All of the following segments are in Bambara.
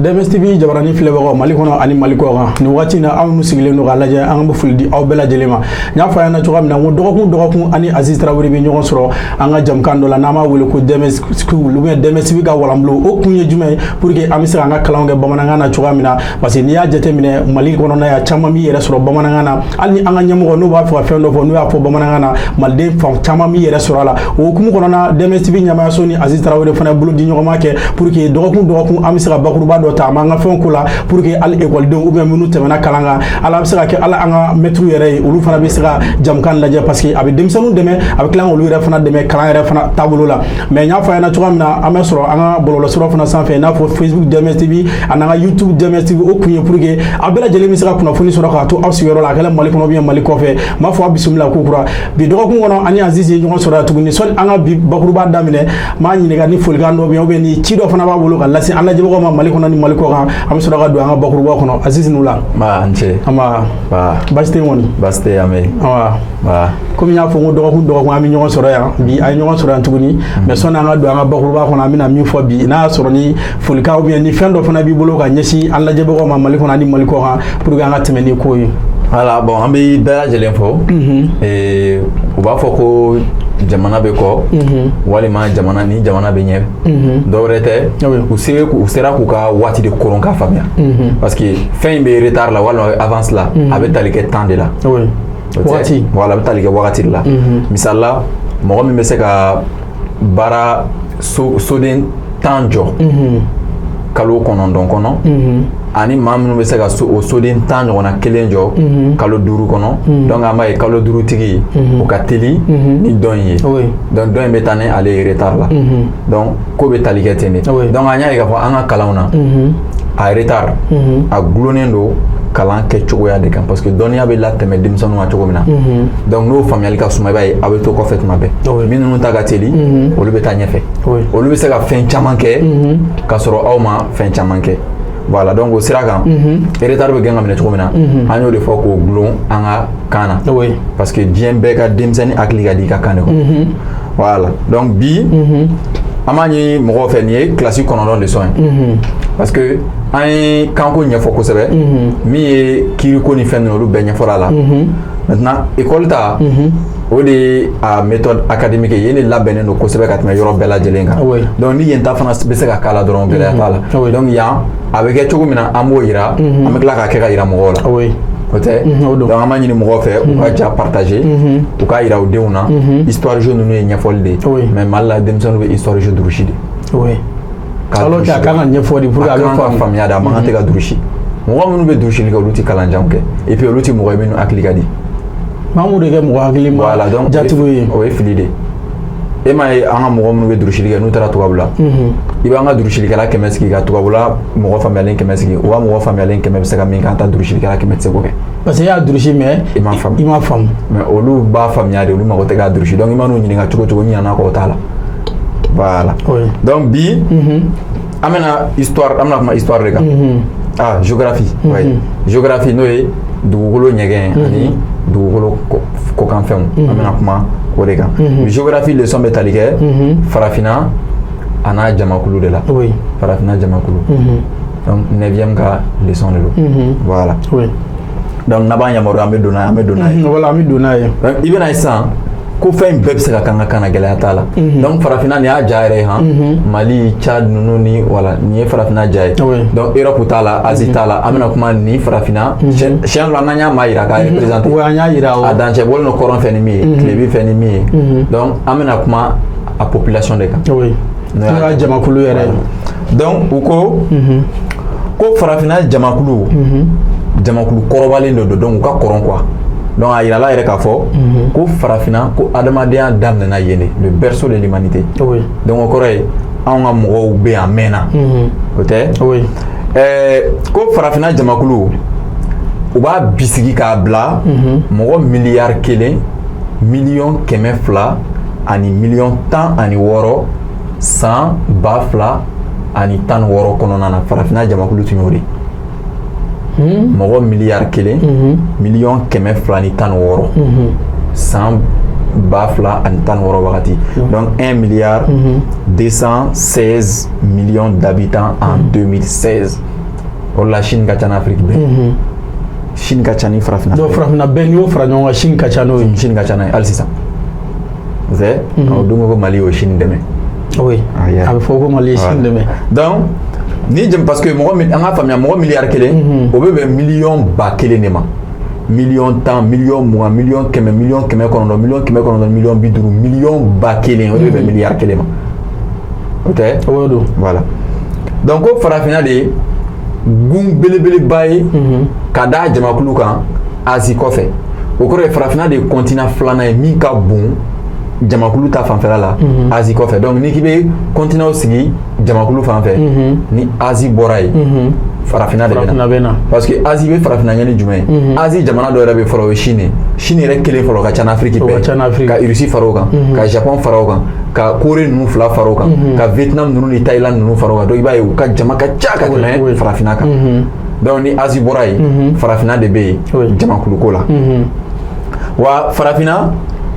DMS-TV jabarani filɛbagaw Mali kɔnɔ ani Mali kɔ kan ni waati na anw sigilen don ka lajɛ an bɛ foli di aw bɛɛ lajɛlen ma n y'a fɔ a ɲɛna cogoya min na ko dɔgɔkun ani Aziz Traoré bɛ ɲɔgɔn sɔrɔ an ka jamukan dɔ la n'an b'a wele ko DMS School ou bien DMS-TV ka walanbulon o kun ye jumɛn ye pour que an bɛ se k'an ka kalanw kɛ bamanankan na cogoya min na parce que n'i y'a jateminɛ Mali kɔnɔna ya caman b'i yɛrɛ sɔrɔ bamanankan na hali ni an ka ɲɛmɔgɔ n'u b'a fɛ ka fɛn dɔ fɔ n'u y'a fɔ bamanankan na maliden fan caman b'i yɛrɛ sɔrɔ a la o hukumu kɔnɔna DMS-TV ɲɛmaayaso ni Aziz Traoré fana bolo di ɲɔgɔn ma kɛ pour que dɔgɔkun an bɛ se ka bakuruba dɔ ta an b'an ka fɛnw ko la pour que hali ekɔlidenw ou bien minnu tɛmɛna kalan kan ala bɛ se ka kɛ ala an ka maître yɛrɛ ye olu fana bɛ se ka jamukan lajɛ parce que a bɛ denmisɛnninw dɛmɛ a bɛ tila olu yɛrɛ fana dɛmɛ kalan yɛrɛ fana taabolo la mais n y'a fɔ a ɲɛna cogoya min na an bɛ sɔrɔ an ka bɔlɔlɔsiraw fana sanfɛ i n'a fɔ Facebook DMS-TV ani an ka YouTube DMS-TV o kun ye pour que aw bɛɛ lajɛlen bɛ se ka kunnafoni sɔrɔ k'a to aw sigiyɔrɔ la a kɛla Mali kɔnɔ ou bien Mali kɔfɛ n b'a fɔ aw bisimila ko kura bi dɔgɔkun kɔnɔ ani Aziz ye ɲɔgɔn sɔrɔ yan tuguni sɔni an ka bi bakuruba daminɛ n b'a ɲininka ni folikan dɔ bɛ yen ou bien ni ci dɔ fana b'a bolo ka lase an lajɛbagaw ma Mali kɔnɔ ni Mali kɔ kan an bɛ sɔrɔ ka don an ka bakuruba kɔnɔ Aziz n'u la n cɛ baasi tɛ yen kɔni baasi tɛ yan mɛ komi n y'a fɔ n ko dɔgɔkun an bɛ ɲɔgɔn sɔrɔ yan bi a ye ɲɔgɔn sɔrɔ yan tuguni mais sɔni an ka don an ka bakuruba kɔnɔ an bɛna min fɔ bi n'a y'a sɔrɔ ni folikan ou bien ni fɛn dɔ fana b'i bolo ka ɲɛsin an lajɛbagaw ma Mali kɔnɔ ani Mali kɔ kan pour que an ka tɛmɛ ni ko ye voilà bon an bɛ bɛɛ lajɛlen fɔ u b'a fɔ ko jamana bɛ kɔ walima jamana bɛ ɲɛ dɔwɛrɛ tɛ u sera k'u ka waati de koron k'a faamuya parce que fɛn in bɛ retard la walima avance la a bɛ tali kɛ temps de la wagati voilà a bɛ tali kɛ wagati de la misali la mɔgɔ min bɛ se ka baara soden 10 jɔ kalo 9 kɔnɔ ani maa minnu bɛ se ka o soden 10 ɲɔgɔnna kelen jɔ kalo 5 kɔnɔ donc an b'a ye kalo 5 tigi o ka teli ni dɔn in ye donc dɔn in bɛ taa ni ale ye retard la donc ko bɛ tali kɛ ten de donc an y'a ye k'a fɔ an ka kalanw na a retard a gulonnen don kalan kɛ cogoya de kan parce que dɔnniya bɛ latɛmɛ denmisɛnninw ma cogo min na donc n'o faamuyali ka suma i b'a ye a bɛ to kɔfɛ tuma bɛɛ minnu ta ka teli olu bɛ taa ɲɛfɛ olu bɛ se ka fɛn caman kɛ k'a sɔrɔ aw ma fɛn caman kɛ voilà donc o sira kan retard bɛ gɛn ka minɛ cogo min na an y'o de fɔ k'o gulon an ka kan na parce que diɲɛ bɛɛ ka denmisɛnnin hakili ka di i ka kan de kɔnɔ voilà donc bi an b'a ɲini mɔgɔw fɛ nin ye kilasi 9 leçon ye parce que an ye kanko ɲɛfɔ kosɛbɛ min ye kiiriko ni fɛn ninnu olu bɛɛ ɲɛfɔra a la maintenant école ta o de ye a méthode académique ye yen de labɛnnen don kosɛbɛ ka tɛmɛ yɔrɔ bɛɛ lajɛlen kan donc ni yen ta fana bɛ se ka k'a la dɔrɔn gɛlɛya t'a la donc yan a bɛ kɛ cogo min na an b'o yira an bɛ tila k'a kɛ ka yira mɔgɔw la o tɛ donc an b'a ɲini mɔgɔw fɛ u ka ja partager u k'a yira u denw na histoire jeu ninnu ye ɲɛfɔli de ye mais Mali la denmisɛnninw bɛ histoire jeu durusi de alors que a kan ka ɲɛfɔ de pour que a bɛ faamuya de a man kan tɛ ka durusi mɔgɔ minnu bɛ durusili kɛ olu tɛ kalanjanw kɛ et puis olu tɛ mɔgɔ ye minnu hakili ka di maa mun de kɛ mɔgɔ hakili ma jatigiw ye o ye fili de e m'a ye an ka mɔgɔ minnu bɛ durusili kɛ n'u taara tubabu la i b'an ka durusilikɛla 100 sigi ka tubabula mɔgɔ faamuyalen 100 sigi o ka mɔgɔ faamuyalen 100 bɛ se ka min k'an ta durusilikɛla 100 tɛ se k'o kɛ parce que i y'a durusi mais i m'a faamu mais olu b'a faamuya de olu mago tɛ k'a durusi donc i man'u ɲininka cogo cogo n ɲinɛna k'o t'a la voilà donc bi an bɛna kuma histoire de kan géographie géographie n'o ye dugukolo ɲɛgɛn ani dugukolo kɔkanfɛnw an bɛna kuma o de kan géographie leçon bɛ tali kɛ farafinna a n'a jamakulu de la farafinna jamakulu donc 9e ka leçon de don voilà donc n'a b'a yamaruya an bɛ don n'a ye voilà an bɛ don n'a ye i bɛna ye sisan ko fɛn bɛɛ bɛ se ka kan ka kan na gɛlɛya t'a la donc farafinna nin y'a ja yɛrɛ ye Mali Tchad ninnu ni voilà nin ye farafinna ja ye donc Europe t'a la Asie t'a la an bɛna kuma ni farafinna siɲɛ dɔ n'an y'a maa yira k'a représenter an y'a yira a dancɛ bɔlen don kɔrɔn fɛ ni min ye tilebi fɛ ni min ye donc an bɛna kuma a population de kan n'o y'a jamakulu yɛrɛ ye donc u ko farafinna jamakulu kɔrɔbalen de don donc u ka kɔrɔn quoi donc a yirala yɛrɛ k'a fɔ ko farafinna ko adamadenya daminɛna yen de le berceau de l'humanité donc o kɔrɔ ye anw ka mɔgɔw bɛ yan mɛnna o tɛ ko farafinna jamakulu u b'a bisigi k'a bila mɔgɔ miliyari 1 miliyɔn 200 ani miliyɔn 16 san 2016 kɔnɔna na farafinna jamakulu tun y'o de mɔgɔ miliyari 1 miliyɔn 216 san 2016 wagati donc 1 milliard 216 millions d'habitants en 2016 o la Chine ka ca n'Afrique bɛɛ Chine ka ca ni farafina donc farafina bɛɛ n'i y'o fara ɲɔgɔn kan Chine ka ca n'o ye Chine ka ca n'a ye hali sisan o don ko Mali y'o Chine dɛmɛ oui a bɛ fɔ ko Mali ye Chine dɛmɛ donc ni jëm parce que mɔgɔ min an ka faamuya mɔgɔ miliyari kelen o bɛ bɛn miliyɔn ba kelen de ma miliyɔn 10 miliyɔn 20 miliyɔn 100 miliyɔn 900 miliyɔn 900 miliyɔn 50 miliyɔn ba kelen o de bɛ bɛn miliyari kelen ma o tɛ o don voilà donc ko farafina de ye gun belebeleba ye ka da jamakulu kan Asie kɔfɛ o kɔrɔ ye farafina de ye continent filanan ye min ka bon jamakulu ta fanfɛla la Asie kɔfɛ donc ni k'i bɛ continent sigi jamakulu fanfɛ ni Asie bɔra yen farafina de bɛ na parce que Asie bɛ farafina ɲɛ ni jumɛn ye Asie jamana dɔ yɛrɛ bɛ fɔlɔ o ye Chine Chine yɛrɛ kelen fɔlɔ ka ca n'Afrique bɛɛ ka Russie fara o kan ka Japon fara o kan ka Corée ninnu fila fara o kan ka Vietnam ninnu ni Thaïlande ninnu fara o kan donc i b'a ye u ka jama ka ca ka tɛmɛ farafina kan donc ni Asie bɔra yen farafina de bɛ yen jamakuluko la wa farafina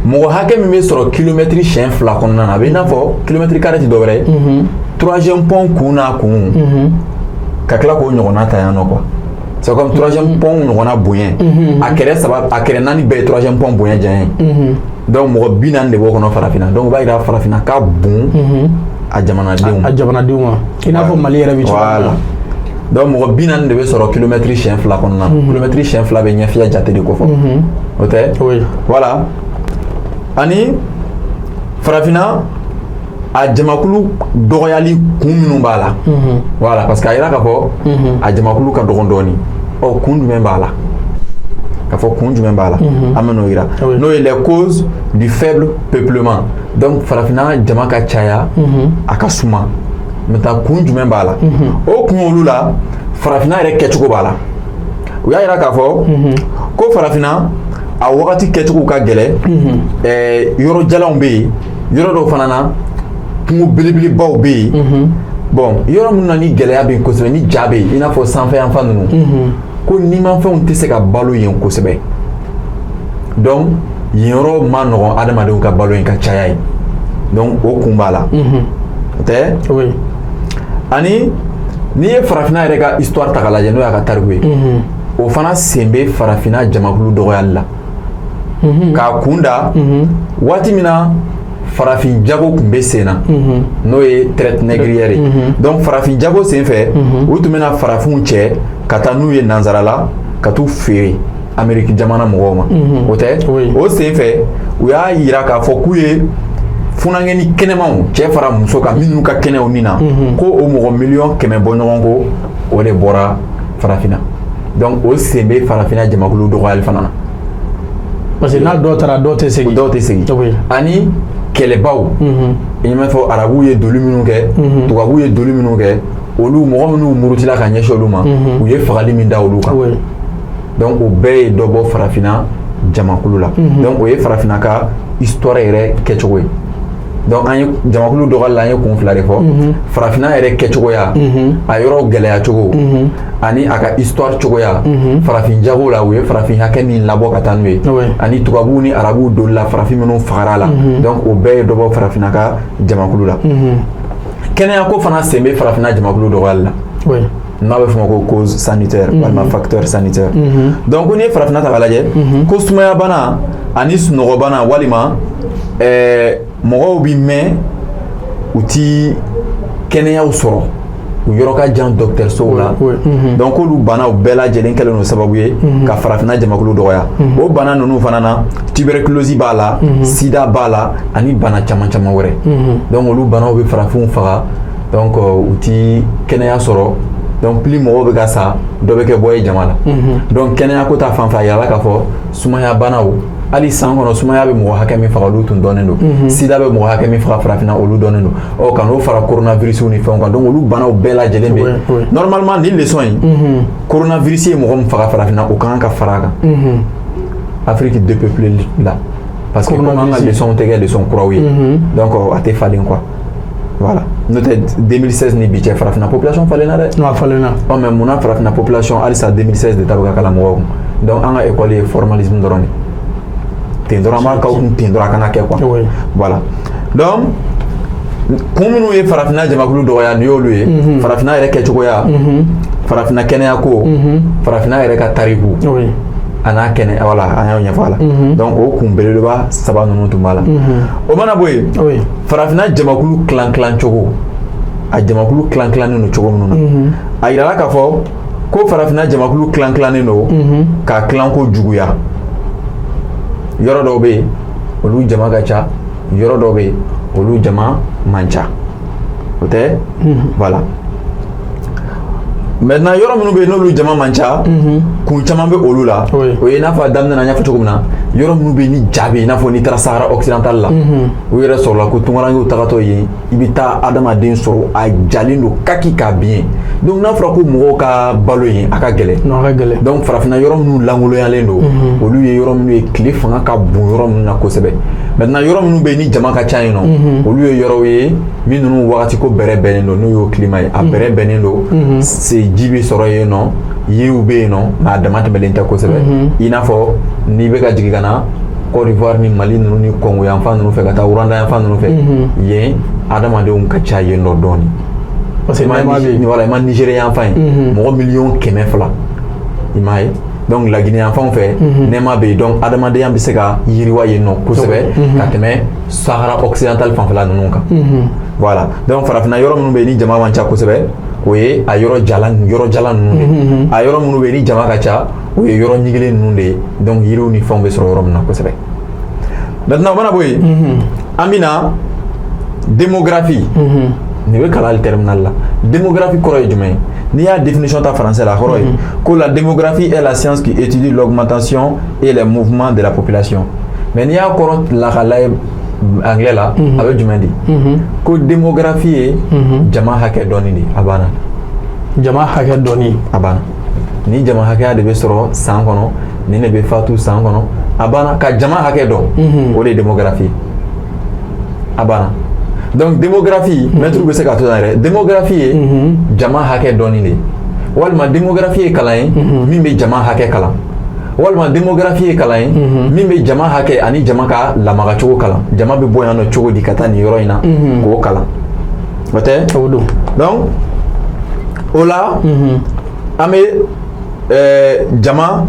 mɔgɔ hakɛ min bɛ sɔrɔ kilomɛtiri siɲɛ 2 kɔnɔna na a bɛ i n'a fɔ kilomɛtiri carré tɛ dɔwɛrɛ ye 3e pont kun n'a kun ka tila k'o ɲɔgɔnna ta yan nɔ quoi c'est comme 3e pont ɲɔgɔnna bonya a kɛrɛ 4 bɛɛ ye 3e pont bonya jan ye donc mɔgɔ 40 de b'o kɔnɔ farafina donc o b'a yira farafina ka bon a jamanadenw ma i n'a fɔ Mali yɛrɛ bɛ cogoya min na donc mɔgɔ 40 de bɛ sɔrɔ kilomɛtiri siɲɛ 2 kɔnɔna na kilomɛtiri siɲɛ 2 bɛ ɲɛfiyɛ jate de ko fɔ o tɛ voilà ani farafina a jamakulu dɔgɔyali kun minnu b'a la voilà parce que a yira k'a fɔ a jamakulu ka dɔgɔn dɔɔni kun jumɛn b'a la k'a fɔ kun jumɛn b'a la an bɛ n'o yira n'o ye les causes du faible peuplement donc farafina jama ka caya a ka suma maintenant kun jumɛn b'a la o kun olu la farafina yɛrɛ kɛcogo b'a la u y'a yira k'a fɔ ko farafina a wagati kɛcogo ka gɛlɛ yɔrɔ jalanw bɛ yen yɔrɔ dɔw fana na kungo belebelebaw bɛ yen bon yɔrɔ minnu na ni gɛlɛya bɛ yen kosɛbɛ ni ja bɛ yen i n'a fɔ sanfɛ yanfan ninnu ko nimanfɛnw tɛ se ka balo yen kosɛbɛ donc yen yɔrɔ ma nɔgɔn adamadenw ka balo yen ka caya yen donc o kun b'a la o tɛ ani n'i ye farafina yɛrɛ ka histoire ta k'a lajɛ n'o y'a ka tariku ye o fana sen bɛ farafina jamakulu dɔgɔyali la k'a kun da waati min na farafin jago tun bɛ sen na n'o ye traite négrière ye donc farafin jago sen fɛ u tun bɛna farafinw cɛ ka taa n'u ye nanzara la ka t'u feere Amérique jamana mɔgɔw ma o tɛ o sen fɛ u y'a yira k'a fɔ k'u ye funangɛni kɛnɛmanw cɛ fara muso kan minnu ka kɛnɛ o nin na ko o mɔgɔ miliyɔn 100 bɔ ɲɔgɔn ko o de bɔra farafina donc o sen bɛ farafina jamakulu dɔgɔyali fana na parce que n'a dɔw taara dɔw tɛ segin ani kɛlɛbaw i ɲɛ fɔ arabuw ye doli minnu kɛ tubabuw ye doli minnu kɛ olu mɔgɔ minnu murutila ka ɲɛsin olu ma u ye fagali min da olu kan donc o bɛɛ ye dɔ bɔ farafina jamakulu la donc o ye farafina ka histoire yɛrɛ kɛcogo ye donc an ye jamakulu dɔgɔyali la an ye kun 2 de fɔ farafina yɛrɛ kɛcogoya a yɔrɔ gɛlɛya cogo ani a ka histoire cogoya farafin jago la u ye farafin hakɛ min labɔ ka taa n'u ye ani tubabuw ni arabuw doli la farafin minnu fagara la donc o bɛɛ ye dɔ bɔ farafina ka jamakulu la kɛnɛya ko fana sen bɛ farafina jamakulu dɔgɔyali la n'a bɛ fɔ ma ko cause sanitaire walima facteur sanitaire donc n'i ye farafina ta k'a lajɛ ko sumaya bana ani sunɔgɔ bana walima mɔgɔw bi mɛn u ti kɛnɛyaw sɔrɔ u yɔrɔ ka jan dɔgɔtɔrɔsow la donc olu banaw bɛɛ lajɛlen kɛlen don sababu ye ka farafina jamakulu dɔgɔya o bana ninnu fana na tuberculose b'a la sida b'a la ani bana caman caman wɛrɛ donc olu banaw bɛ farafinw faga donc u ti kɛnɛya sɔrɔ donc plus mɔgɔw bɛ ka sa dɔ bɛ kɛ bɔ ye jama la donc kɛnɛya ko ta fanfɛ a yirala k'a fɔ sumaya banaw hali san kɔnɔ sumaya bɛ mɔgɔ hakɛ min faga olu tun dɔnnen don sida bɛ mɔgɔ hakɛ min faga farafina olu dɔnnen don ka n'o fara coronavirus ni fɛnw kan donc olu banaw bɛɛ lajɛlen bɛ normalement nin leçon in coronavirus ye mɔgɔ min faga farafina o kan ka fara a kan Afrique dépeuplée la parce que comme an ka leçon tɛ kɛ leçon kuraw ye donc a tɛ falen quoi voilà n'o tɛ 2016 ni bi cɛ farafina population falenna dɛ a falenna mais mun na farafina population halisa 2016 de ta bɛ ka kalan mɔgɔw kun donc an ka école ye formalisme dɔrɔn de ten dɔrɔn an b'a kaw kun ten dɔrɔn a kana kɛ quoi voilà donc kun minnu ye farafina jamakulu dɔgɔya ni y'olu ye farafina yɛrɛ kɛcogoya farafina kɛnɛya ko farafina yɛrɛ ka tariku a n'a kɛnɛ voilà an y'o ɲɛfɔ a la donc o kun belebeleba saba ninnu tun b'a la o mana bɔ yen farafina jamakulu kilan cogo a jamakulu kilannen don cogo minnu na a yirala k'a fɔ ko farafina jamakulu kilannen don ka kilanko juguya yɔrɔ dɔw bɛ yen olu jama ka ca yɔrɔ dɔw bɛ yen olu jama man ca o tɛ voilà maintenant yɔrɔ minnu bɛ yen n'olu jama man ca kun caman bɛ olu la o ye i n'a fɔ a daminɛ na n y'a fɔ cogo min na yɔrɔ minnu bɛ yen ni ja bɛ yen i n'a fɔ n'i taara Sahara occidental la o yɛrɛ sɔrɔla ko tunkarankew tagatɔ yen i bɛ taa adamaden sɔrɔ a jalen don kaki ka biɲɛ donc n'a fɔra ko mɔgɔw ka balo yen a ka gɛlɛn donc farafinna yɔrɔ minnu langoloyalen don olu ye yɔrɔ minnu ye tile fanga ka bon yɔrɔ minnu na kosɛbɛ maintenant yɔrɔ minnu bɛ yen ni jama ka ca yen nɔ olu ye yɔrɔw ye min ninnu wagati ko bɛrɛ bɛnnen don n'o y'o climat ye a bɛrɛ bɛnnen don ji bɛ sɔrɔ yen nɔ yiriw bɛ yen nɔ nka a dama tɛmɛlen tɛ kosɛbɛ i n'a fɔ n'i bɛ ka jigin ka na Côte d'Ivoire ni Mali ninnu ni Congo yanfan ninnu fɛ ka taa Rwanda yanfan ninnu fɛ yen adamadenw ka ca yen nɔ dɔɔni parce que voilà i ma Nigérien yanfan ye mɔgɔ miliyɔn 200 i m'a ye donc Laginɛ yanfanw fɛ nɛɛma bɛ yen donc adamadenya bɛ se ka yiriwa yen nɔ kosɛbɛ ka tɛmɛ Sahara occidental fanfɛla ninnu kan voilà donc farafinna yɔrɔ minnu bɛ yen ni jama man ca kosɛbɛ o ye a yɔrɔ jalan ninnu de a yɔrɔ minnu bɛ yen ni jama ka ca o ye yɔrɔ ɲigilen ninnu de ye donc yiriw ni fɛnw bɛ sɔrɔ yɔrɔ min na kosɛbɛ maintenant o mana bɔ yen an bɛ na démographie nin bɛ kalan terminal la démographie kɔrɔ ye jumɛn ye n'i y'a définition ta français la kɔrɔ ye ko la démographie est la science qui étudie l'augmentation et les mouvements de la population mais n'i y'a kɔrɔ lakala ye anglais la a bɛ jumɛn di ko démographie ye jama hakɛ dɔɔni de a banna jama hakɛ dɔɔni a banna ni jama hakɛya de bɛ sɔrɔ san kɔnɔ ni ne bɛ fatu san kɔnɔ a banna ka jama hakɛ dɔn o de ye démographie a banna donc démographie maître bɛ se ka to yan yɛrɛ démographie ye jama hakɛ dɔɔni de walima démographie ye kalan ye min bɛ jama hakɛ kalan walima démographie ye kalan ye min bɛ jama hakɛ ani jama ka lamaga cogo kalan jama bɛ bɔ yan nɔ cogo di ka taa nin yɔrɔ in na k'o kalan o tɛ o don donc o la an bɛ jama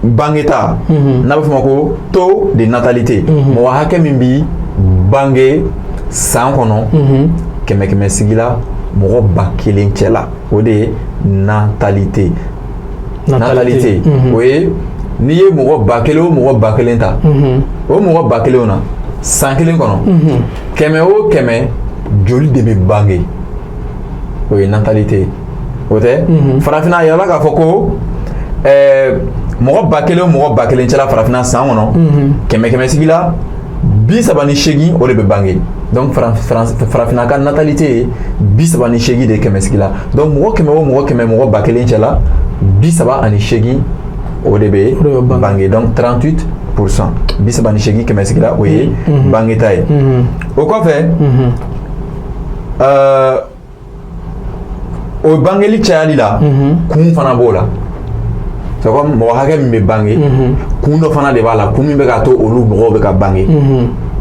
bangeta n'a bɛ fɔ o ma ko taux de natalité mɔgɔ hakɛ min bi bange san kɔnɔ kɛmɛ sigi la mɔgɔ 1000 cɛ la o de ye natalité o ye n'i ye mɔgɔ 1000 o mɔgɔ 1000 ta o mɔgɔ 1000 na san kelen kɔnɔ kɛmɛ o kɛmɛ joli de bɛ bange o ye natalité o tɛ farafinna a yirala k'a fɔ ko mɔgɔ 1000 o mɔgɔ 1000 cɛ la farafinna san kɔnɔ kɛmɛ sigi la 38 o de bɛ bange donc farafinna ka natalité ye 38 de kɛmɛ sigi la donc mɔgɔ 100 o mɔgɔ 100 mɔgɔ 1000 cɛ la 38 o de bɛ bange donc 38%. 38 kɛmɛ sigi la o ye bangeta ye o kɔfɛ o bangeli cayali la kun fana b'o la c'est comme mɔgɔ hakɛ min bɛ bange kun dɔ fana de b'a la kun min bɛ k'a to olu mɔgɔw bɛ ka bange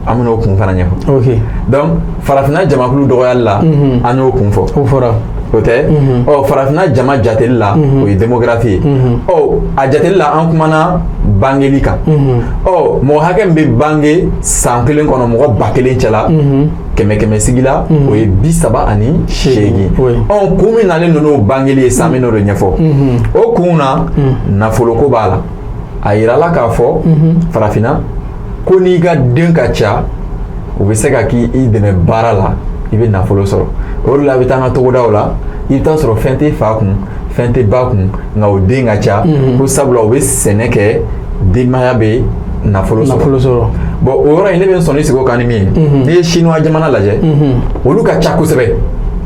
an bɛna o kun fana ɲɛfɔ donc farafinna jamakulu dɔgɔyali la an y'o kun fɔ o fɔra o tɛ farafinna jama jateli la o ye démographie ye a jateli la an kumana bangeli kan mɔgɔ hakɛ min bɛ bange san kelen kɔnɔ mɔgɔ 1000 cɛ la kɛmɛ sigi la o ye 38 kun min nalen don n'o bangeli ye san min n'o de ɲɛfɔ o kun na nafoloko b'a la a yirala k'a fɔ farafinna ko n'i ka den ka ca u bɛ se ka k'i dɛmɛ baara la i bɛ nafolo sɔrɔ o de la a bɛ taa an ka togodaw la i bɛ taa sɔrɔ fɛn tɛ fa kun fɛn tɛ ba kun nka o den ka ca ko sabula u bɛ sɛnɛ kɛ denbaya bɛ nafolo sɔrɔ bon o yɔrɔ in ne bɛ n sɔnni sigi o kan ni min ye n'i ye chinois jamana lajɛ olu ka ca kosɛbɛ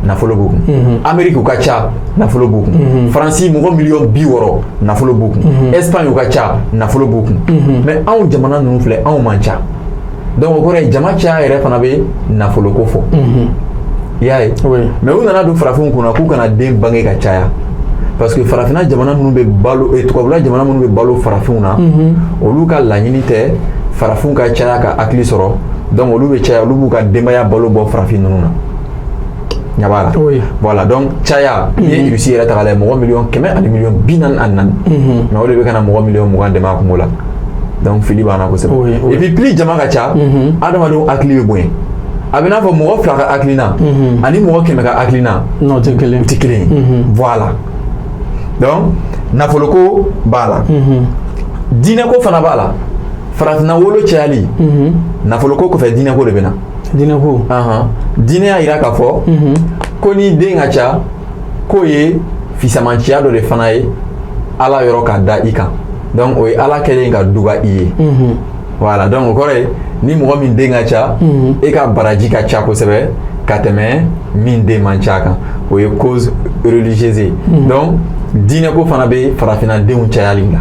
nafolo b'u kun Amérique u ka ca nafolo b'u kun Faransi mɔgɔ miliyɔn 60 nafolo b'u kun Espagne u ka ca nafolo b'u kun mais anw jamana ninnu filɛ anw man ca donc o kɔrɔ ye jama caya yɛrɛ fana bɛ nafolo ko fɔ i y'a ye mais u nana don farafinw kunna k'u kana den bange ka caya parce que farafinna jamana minnu bɛ balo tubabula jamana minnu bɛ balo farafinw na olu ka laɲini tɛ farafinw ka caya ka hakili sɔrɔ donc olu bɛ caya olu b'u ka denbaya balo bɔ farafin ninnu na ɲabala voilà donc caya ni ye Russie yɛrɛ ta k'a lajɛ mɔgɔ miliyɔn 100 ani miliyɔn 44 mais o de bɛ ka na mɔgɔ miliyɔn 20 dɛmɛ a kungo la donc fili banna kosɛbɛ et puis plus jama ka ca adamadenw hakili bɛ bonya a bɛ n'a fɔ mɔgɔ 2 ka hakilina ani mɔgɔ 100 ka hakilina non tɛ kelen voilà donc nafoloko b'a la diinɛko fana b'a la farafinna wolo cayali nafoloko kɔfɛ diinɛko de bɛ na diinɛko diinɛ y'a yira k'a fɔ ko ni den ka ca k'o ye fisamanciya dɔ de fana ye ala yɔrɔ ka da i kan donc o ye ala kɛlen ka duga i ye voilà donc o kɔrɔ ye ni mɔgɔ min den ka ca e ka baraji ka ca kosɛbɛ ka tɛmɛ min den man ca kan o ye cause religieuse ye donc diinɛko fana bɛ farafinna denw cayali la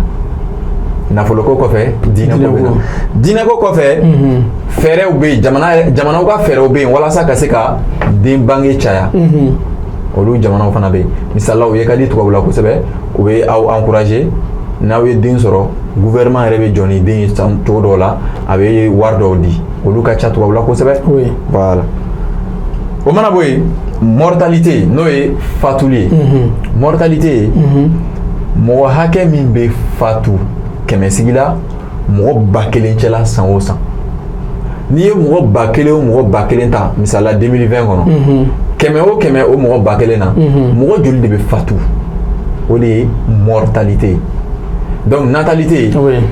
nafoloko kɔfɛ diinɛko bɛ na diinɛko kɔfɛ fɛɛrɛw bɛ yen jamanaw ka fɛɛrɛw bɛ yen walasa ka se ka den bange caya olu jamanaw fana bɛ yen misala o ye ka di tubabula kosɛbɛ u bɛ aw encourager n'aw ye den sɔrɔ gouvernement yɛrɛ bɛ jɔ ni den ye cogo dɔw la a bɛ wari dɔw di olu ka ca tubabula kosɛbɛ voilà o mana bɔ yen mortalité n'o ye fatuli ye mortalité mɔgɔ hakɛ min bɛ fatu kɛmɛsigi la mɔgɔ 1000 cɛla san o san n'i ye mɔgɔ 1000 o mɔgɔ 1000 ta misala 2020 kɔnɔ kɛmɛ o kɛmɛ o mɔgɔ 1000 na mɔgɔ joli de bɛ fatu o de ye mortalité donc natalité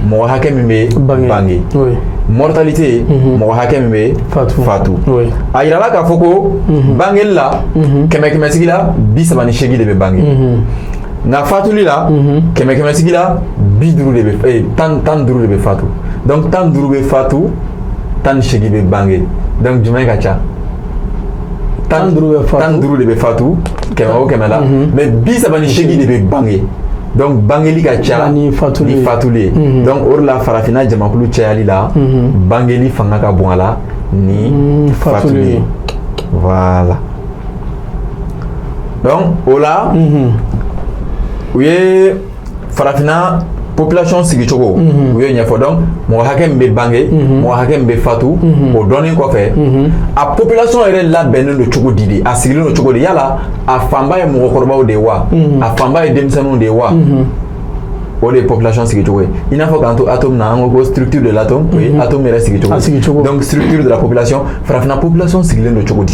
mɔgɔ hakɛ min bɛ bange mortalité mɔgɔ hakɛ min bɛ fatu a yirala k'a fɔ ko bangeli la kɛmɛsigi la 38 de bɛ bange nka fatuli la kɛmɛsigi la 50 de bɛ 15 de bɛ fatu donc 15 bɛ fatu 18 bɛ bange donc jumɛn ka ca 15 de bɛ fatu kɛmɛ o kɛmɛ la mais 38 de bɛ bange donc bangeli ka ca ni fatuli ye donc o de la farafinna jamakulu cayali la bangeli fanga ka bon a la ni fatuli ye voilà donc o la u ye farafinna population sigicogo u ye ɲɛfɔ donc mɔgɔ hakɛ min bɛ bange mɔgɔ hakɛ min bɛ fatu o dɔnni kɔfɛ a population yɛrɛ labɛnnen don cogo di de a sigilen don cogo di yala a fanba ye mɔgɔkɔrɔbaw de ye wa a fanba ye denmisɛnninw de ye wa o de ye population sigicogo ye i n'a fɔ k'an to atome na an ko ko structure de l'atome o ye atome yɛrɛ sigicogo donc structure de la population farafinna population sigilen don cogo di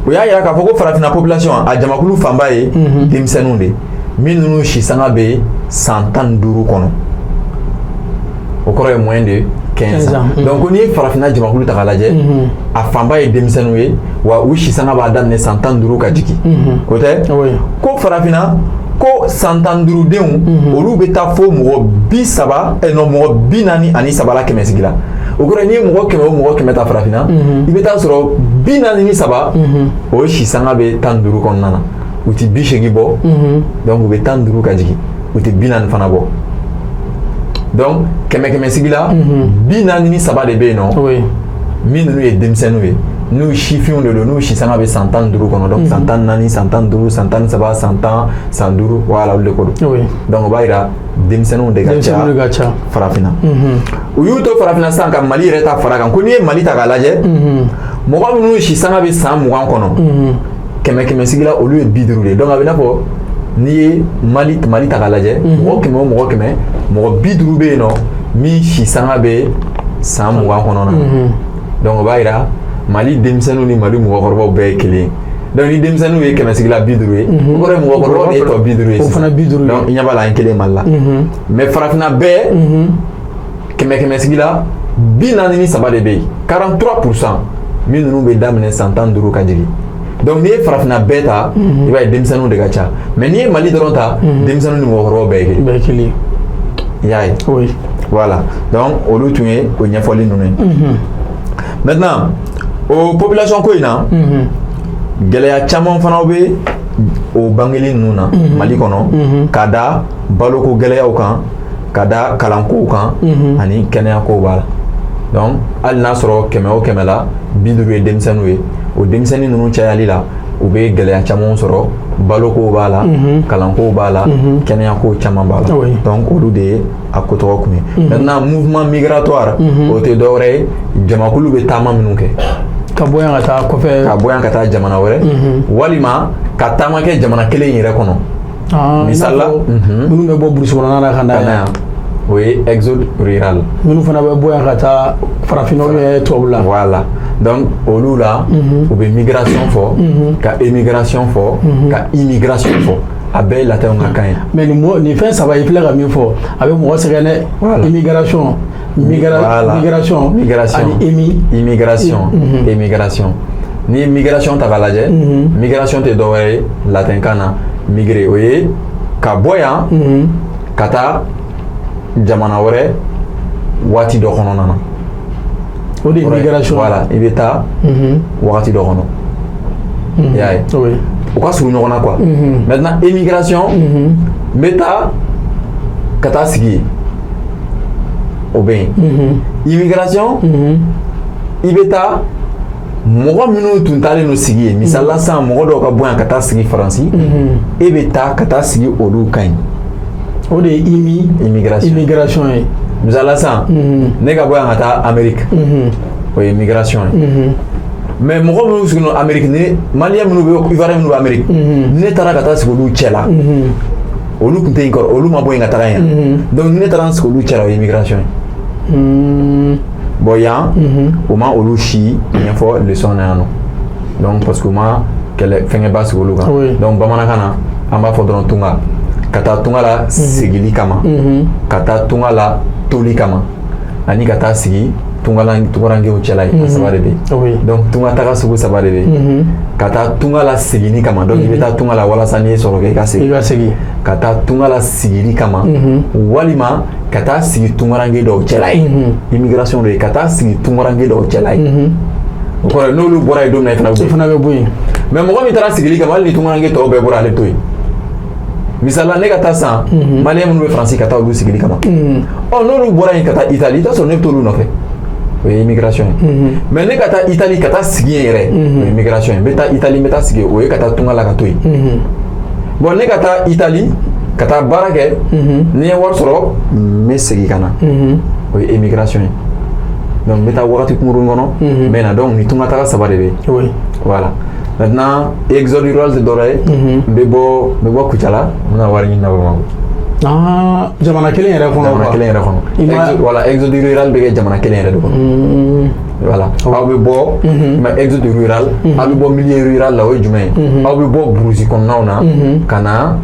o y'a yira k'a fɔ ko farafinna population a jamakulu fanba ye denmisɛnninw de min ninnu si sanga bɛ san 15 kɔnɔ o kɔrɔ ye moyen de 15 ans donc n'i ye farafinna jamakulu ta k'a lajɛ a fanba ye denmisɛnninw ye wa u si sanga b'a daminɛ san 15 ka jigin o tɛ ko farafinna ko san 15 denw olu bɛ taa fo mɔgɔ 30 non mɔgɔ 43 la kɛmɛsigi la o kɔrɔ n'i ye mɔgɔ 100 o mɔgɔ 100 ta farafinna i bɛ taa sɔrɔ 43 o si sanga bɛ 15 kɔnɔna na u ti 80 bɔ donc u bɛ 15 ka jigin u ti 40 fana bɔ donc kɛmɛsigi la 43 de bɛ yen nɔ min ninnu ye denmisɛnninw ye n'u sifinw de don n'u si sanga bɛ san 15 kɔnɔ donc san 14 san 15 san 13 san 10 san 5 voilà olu de ko don donc o b'a yira denmisɛnninw de ka ca farafinna u y'u to farafinna sisan ka mali yɛrɛ ta fara kan ko n'i ye mali ta k'a lajɛ mɔgɔ minnu si sanga bɛ san 20 kɔnɔ kɛmɛsigi la olu ye 50 de donc a bɛ n'a fɔ n'i ye mali ta k'a lajɛ mɔgɔ 100 o mɔgɔ 100 mɔgɔ 50 bɛ yen nɔ min si sanga bɛ san 20 kɔnɔna na donc o b'a yira mali denmisɛnninw ni mali mɔgɔkɔrɔbaw bɛɛ ye kelen donc ni denmisɛnninw ye kɛmɛsigi la 50 ye o kɔrɔ ye mɔgɔkɔrɔbaw de ye tɔ 50 ye sisan donc i ɲɛ b'a la an kelen mali la mais farafinna bɛɛ kɛmɛsigi la 43 de bɛ yen 43% min ninnu bɛ daminɛ san 15 ka jigin donc n'i ye farafinna bɛɛ ta i b'a ye denmisɛnninw de ka ca mais n'i ye mali dɔrɔn ta denmisɛnninw ni mɔgɔkɔrɔbaw bɛɛ ye kelen i y'a ye voilà donc olu tun ye o ɲɛfɔli ninnu ye maintenant o population ko in na gɛlɛya caman fana bɛ o bangeli ninnu na mali kɔnɔ ka da baloko gɛlɛyaw kan ka da kalankow kan ani kɛnɛyakow b'a la donc hali n'a sɔrɔ 100 o 100 la 50 ye denmisɛnninw ye o denmisɛnnin ninnu cayali la u bɛ gɛlɛya caman sɔrɔ balokow b'a la kalankow b'a la kɛnɛyakow caman b'a la donc olu de ye a ko tɔgɔ kun ye maintenant mouvement migratoire o tɛ dɔwɛrɛ ye jamakulu bɛ taama minnu kɛ ka bɔ yan ka taa kɔfɛ ka bɔ yan ka taa jamana wɛrɛ walima ka taama kɛ jamana kelen yɛrɛ kɔnɔ misali la minnu bɛ bɔ burusi kɔnɔna na ka na yan o ye exode rural minnu fana bɛ bɔ yan ka taa farafinnaw ye tubabu la voilà donc olu la u bɛ migration fɔ ka émigration fɔ ka immigration fɔ a bɛɛ ye latin ka kan ye mais nin fɛn saba i filɛ ka min fɔ a bɛ mɔgɔ sɛgɛn dɛ immigration migration ani immigration ni migration ta k'a lajɛ migration tɛ dɔ wɛrɛ ye latin kan na migrer o ye ka bɔ yan ka taa jamana wɛrɛ waati dɔ kɔnɔna na o de ye migration voilà i bɛ taa wagati dɔ kɔnɔ i y'a ye o ka surun ɲɔgɔn na quoi maintenant immigration n bɛ taa ka taa sigi yen o bɛ yen immigration i bɛ taa mɔgɔ minnu tun taalen don sigi yen misali la sisan mɔgɔ dɔw ka bɔ yan ka taa sigi Faransi e bɛ taa ka taa sigi olu kan yen o de ye immigration ye misali la sisan ne ka bɔ yan ka taa Amérique o ye immigration ye mais mɔgɔ minnu sigilen don Amérique ni maliyɛn minnu bɛ ivoiriyɛn minnu bɛ Amérique ne taara ka taa sigi olu cɛ la olu tun tɛ yen kɔrɔ olu ma bɔ yen ka taga yan donc ne taara n sigi olu cɛ la o ye immigration ye bon yan u ma olu si ɲɛfɔ leçon na yan nɔ donc parce que u ma kɛlɛ fɛngɛba sigi olu kan donc bamanankan na an b'a fɔ dɔrɔn tunga ka taa tunga la sigili kama ka taa tunga la toli kama ani ka taa sigi tungarankew cɛla ye a saba de bɛ yen donc tunga taga sugu saba de bɛ yen ka taa tunga la sigini kama donc i bɛ taa tunga la walasa n'i ye sɔrɔ kɛ i ka segin ka taa tunga la sigili kama walima ka taa sigi tungaranke dɔw cɛla ye immigration de ye ka taa sigi tungaranke dɔw cɛla ye o kɔrɔ n'olu bɔra yen don min na i fana bɛ bɔ yen mais mɔgɔ min taara sigili kama hali ni tungaranke tɔw bɛɛ bɔra ale to yen misali la ne ka taa san maliyɛn minnu bɛ Faransi ka taa olu sigili kama n'olu bɔra yen ka taa Italie i t'a sɔrɔ ne bɛ t'olu nɔfɛ o ye immigration ye mais ne ka taa Italie ka taa sigi yen yɛrɛ o ye immigration ye n bɛ taa Italie n bɛ taa sigi o ye ka taa tunga la ka to yen bon ne ka taa Italie ka taa baara kɛ ni n ye wari sɔrɔ n bɛ segin ka na o ye immigration ye donc n bɛ taa wagati kunkurun kɔnɔ n bɛ na donc ni tunga taga saba de bɛ yen voilà maintenant exode rural tɛ dɔwɛrɛ ye n bɛ bɔ Kucala n bɛna wari ɲini na Bamako jamana kelen yɛrɛ kɔnɔ jamana kelen yɛrɛ kɔnɔ voilà exode rural bɛ kɛ jamana kelen yɛrɛ de kɔnɔ voilà aw bɛ bɔ mais exode rural aw bɛ bɔ milieu rural la o ye jumɛn ye aw bɛ bɔ burusi kɔnɔnaw na ka na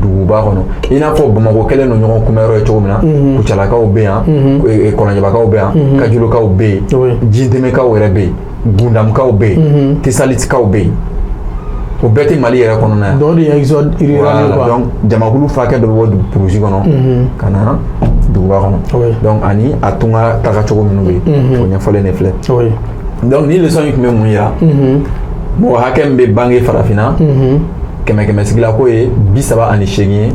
duguba kɔnɔ i n'a fɔ Bamako kɛlen don ɲɔgɔn kunbɛnyɔrɔ ye cogo min na Kucalakaw bɛ yan Kɔlɔnjɛbakaw bɛ yan Kajolokaw bɛ yen Jintɛmɛkaw yɛrɛ bɛ yen Gundamkaw bɛ yen Tesaltikaw bɛ yen o bɛɛ tɛ Mali yɛrɛ kɔnɔna yan dɔw de ye exode rural quoi donc jamakulu furakɛ dɔ bɛ bɔ burusi kɔnɔ ka na duguba kɔnɔ donc ani a tunga taga cogo minnu bɛ yen o ɲɛfɔlen de filɛ donc ni leçon in tun bɛ mun yira mɔgɔ hakɛ min bɛ bange farafinna kɛmɛ sigila ko ye 38 ye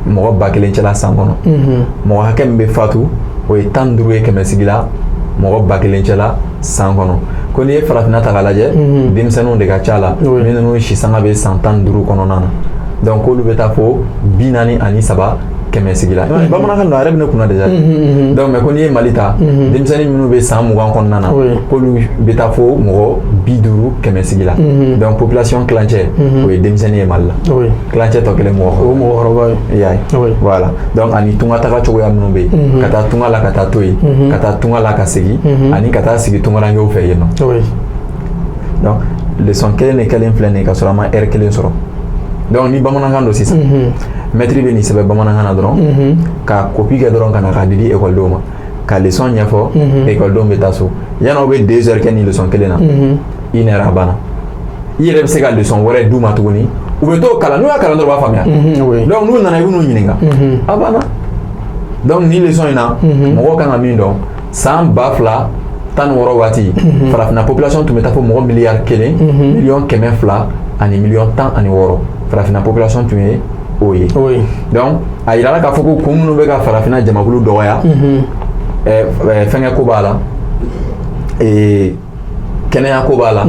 mɔgɔ 1000 cɛla san kɔnɔ mɔgɔ hakɛ min bɛ fatu o ye 15 ye kɛmɛ sigila mɔgɔ 1000 cɛla san kɔnɔ ko n'i ye farafinna ta k'a lajɛ denmisɛnninw de ka ca la minnu si sanga bɛ san 15 kɔnɔna na donc k'olu bɛ taa fo 43 kɛmɛ sigila bamanankan don a yɛrɛ bɛ ne kunna déjà donc mais ko n'i ye Mali ta denmisɛnnin minnu bɛ san 20 kɔnɔna na k'olu bɛ taa fo mɔgɔ 50 kɛmɛ sigila donc population kilancɛ o ye denmisɛnnin ye Mali la kilancɛ tɔ kelen mɔgɔkɔrɔba ye i y'a ye voilà donc ani tunga taga cogoya minnu bɛ yen ka taa tunga la ka taa to yen ka taa tunga la ka segin ani ka taa sigi tungarankew fɛ yen nɔ donc leçon kelen de kɛlen filɛ nin ye ka sɔrɔ a ma heure kelen sɔrɔ donc ni bamanankan don sisan maître bɛ nin sɛbɛn bamanankan na dɔrɔn ka copie kɛ dɔrɔn ka na k'a di ekɔlidenw ma ka leçon ɲɛfɔ ekɔlidenw bɛ taa so yanni aw bɛ 2 heures kɛ ni leçon kelen na 1 heure a banna i yɛrɛ bɛ se ka leçon wɛrɛ d'u ma tuguni u bɛ t'o kalan n'u y'a kalan dɔrɔn u b'a faamuya donc n'u nana i bɛ n'u ɲininka a banna donc ni leçon in na mɔgɔw kan ka min dɔn san 2016 waati farafinna population tun bɛ taa fo mɔgɔ miliyari 1 miliyɔn 200 ani miliyɔn 16 farafinna population tun ye o ye donc a yirala k'a fɔ ko kun minnu bɛ ka farafinna jamakulu dɔgɔya fɛngɛ ko b'a la kɛnɛya ko b'a la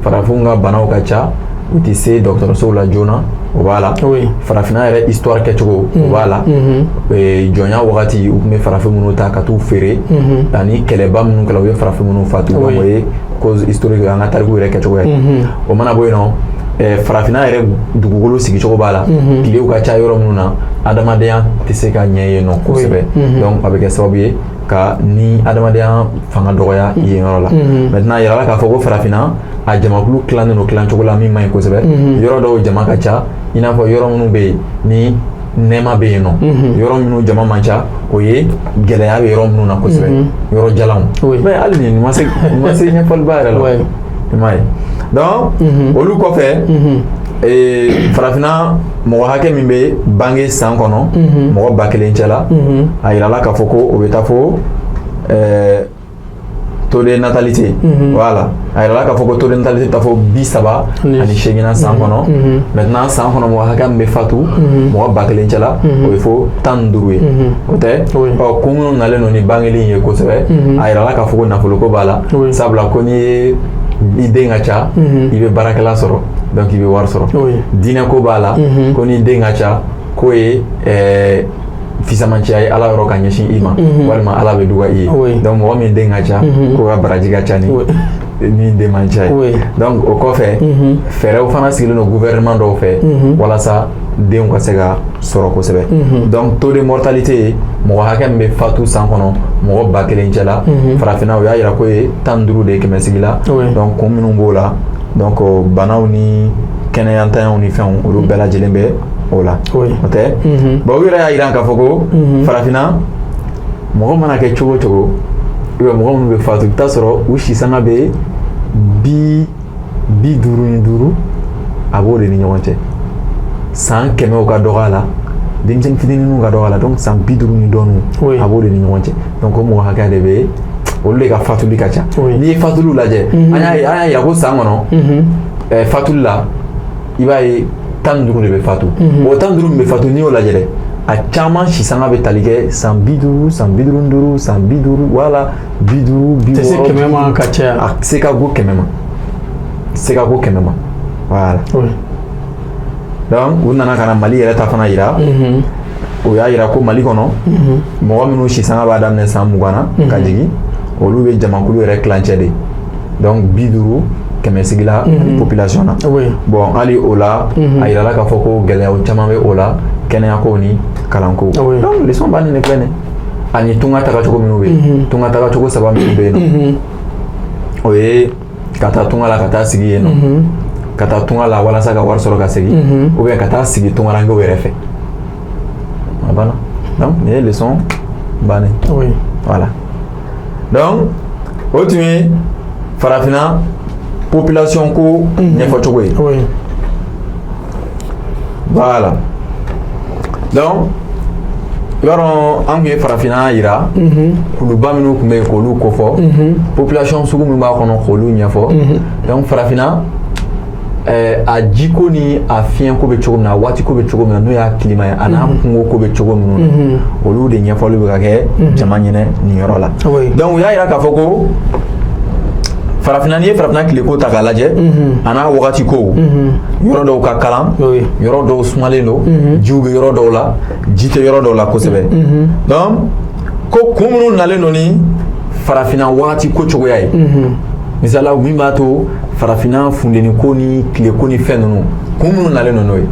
farafinw ka banaw ka ca u tɛ se dɔgɔtɔrɔsow la joona o b'a la farafinna yɛrɛ histoire kɛcogo o b'a la jɔnya wagati u tun bɛ farafin minnu ta ka t'u feere ani kɛlɛba minnu kɛla u ye farafin minnu fatu o ye cause historique an ka tariku yɛrɛ kɛcogo ye o mana bɔ yen nɔ farafina yɛrɛ dugukolo sigicogo b'a la tilew ka ca yɔrɔ minnu na adamadenya tɛ se ka ɲɛ yen nɔ kosɛbɛ donc a bɛ kɛ sababu ye ka ni adamadenya fanga dɔgɔya yen yɔrɔ la maintenant yirala k'a fɔ ko farafina a jamakulu tilannen don tilancogo la min man ɲi kosɛbɛ yɔrɔ dɔw jama ka ca i n'a fɔ yɔrɔ minnu bɛ yen ni nɛɛma bɛ yen nɔ yɔrɔ minnu jama man ca o ye gɛlɛya bɛ yɔrɔ minnu na kosɛbɛ yɔrɔ jalanw mais hali nin ma se ɲɛfɔliba yɛrɛ la i m'a ye donc olu kɔfɛ farafina mɔgɔ hakɛ min bɛ bange san kɔnɔ mɔgɔ 1000 cɛla a yirala k'a fɔ ko o bɛ taa fo taux de natalité voilà a yirala k'a fɔ ko taux de natalité bɛ taa fo 38 san kɔnɔ maintenant san kɔnɔ mɔgɔ hakɛ min bɛ fatu mɔgɔ 1000 cɛla o bɛ fo 15 ye o tɛ ɔ ko minnu nalen don ni bangeli in ye kosɛbɛ a yirala k'a fɔ ko nafoloko b'a la sabula ko n'i ye i den ka ca i bɛ baarakɛla sɔrɔ donc i bɛ wari sɔrɔ diinɛ ko b'a la ko ni den ka ca k'o ye fisamaciya ye ala yɔrɔ ka ɲɛsin i ma walima ala bɛ duga i ye donc mɔgɔ min den ka ca k'o ka baraji ka ca ni den man ca ye donc o kɔfɛ fɛɛrɛw fana sigilen don gouvernement dɔw fɛ walasa denw ka se ka sɔrɔ kosɛbɛ donc taux de mortalité mɔgɔ hakɛ min bɛ fatu san kɔnɔ mɔgɔ 1000 cɛla farafina o y'a yira ko ye 15 de ye kɛmɛsigi la donc kun minnu b'o la donc banaw ni kɛnɛyantanyaw ni fɛnw olu bɛɛ lajɛlen bɛ o la o tɛ bon u yɛrɛ y'a yira k'a fɔ ko farafina mɔgɔ mana kɛ cogo o cogo mɔgɔ minnu bɛ fatu i bɛ taa sɔrɔ u sisanga bɛ 55 a b'o de ni ɲɔgɔn cɛ san 100 ka dɔgɔ a la denmisɛnnin fitininw ka dɔgɔ a la donc san 50 ni dɔɔninw a b'o de ni ɲɔgɔn cɛ donc o mɔgɔ hakɛ de bɛ olu de ka fatuli ka ca n'i ye fatuliw lajɛ an y'a yira ko san kɔnɔ fatuli la i b'a ye 15 de bɛ fatu o 15 min bɛ fatu n'i y'o lajɛ dɛ a caman sisanga bɛ tali kɛ san 50 san 55 san 50 wala 50 tɛ se 100 ma ka caya a se ka go 100 ma se ka go 100 ma voilà donc u nana ka na Mali yɛrɛ ta fana yira o y'a yira ko Mali kɔnɔ mɔgɔ minnu sisanga b'a daminɛ san 20 na ka jigin olu bɛ jamakulu yɛrɛ tilancɛ de donc 50 kɛmɛsigi la population na bon hali o la a yirala k'a fɔ ko gɛlɛyaw caman bɛ o la kɛnɛyako ni kalanko donc leçon b'a nin de filɛ nin ani tunga tagacogo minnu bɛ yen tunga tagacogo 3 minnu bɛ yen nɔ o ye ka taa tunga la ka taa sigi yen nɔ ka taa tunga la walasa ka wari sɔrɔ ka segin ou bien ka taa sigi tungarankew yɛrɛ fɛ a banna donc nin ye leçon bannen voilà donc o tun ye farafina population ko ɲɛfɔcogo ye voilà donc i b'a dɔn an tun ye farafina yira kuluba minnu tun bɛ yen k'olu kofɔ population sugu min b'a kɔnɔ k'olu ɲɛfɔ donc farafina a jiko ni a fiɲɛko bɛ cogo min na a waatiko bɛ cogo min na n'o y'a climat ye a n'a kungoko bɛ cogo minnu na olu de ɲɛfɔli bɛ ka kɛ jama ɲɛnɛ nin yɔrɔ la donc u y'a yira k'a fɔ ko farafina n'i ye farafina tileko ta k'a lajɛ a n'a wagati ko yɔrɔ dɔw ka kalan yɔrɔ dɔw sumalen don jiw bɛ yɔrɔ dɔw la ji tɛ yɔrɔ dɔw la kosɛbɛ donc ko kun minnu nalen don ni farafina wagati ko cogoya ye misala min b'a to farafina funteni ko ni tileko ni fɛn ninnu kun minnu nalen don n'o ye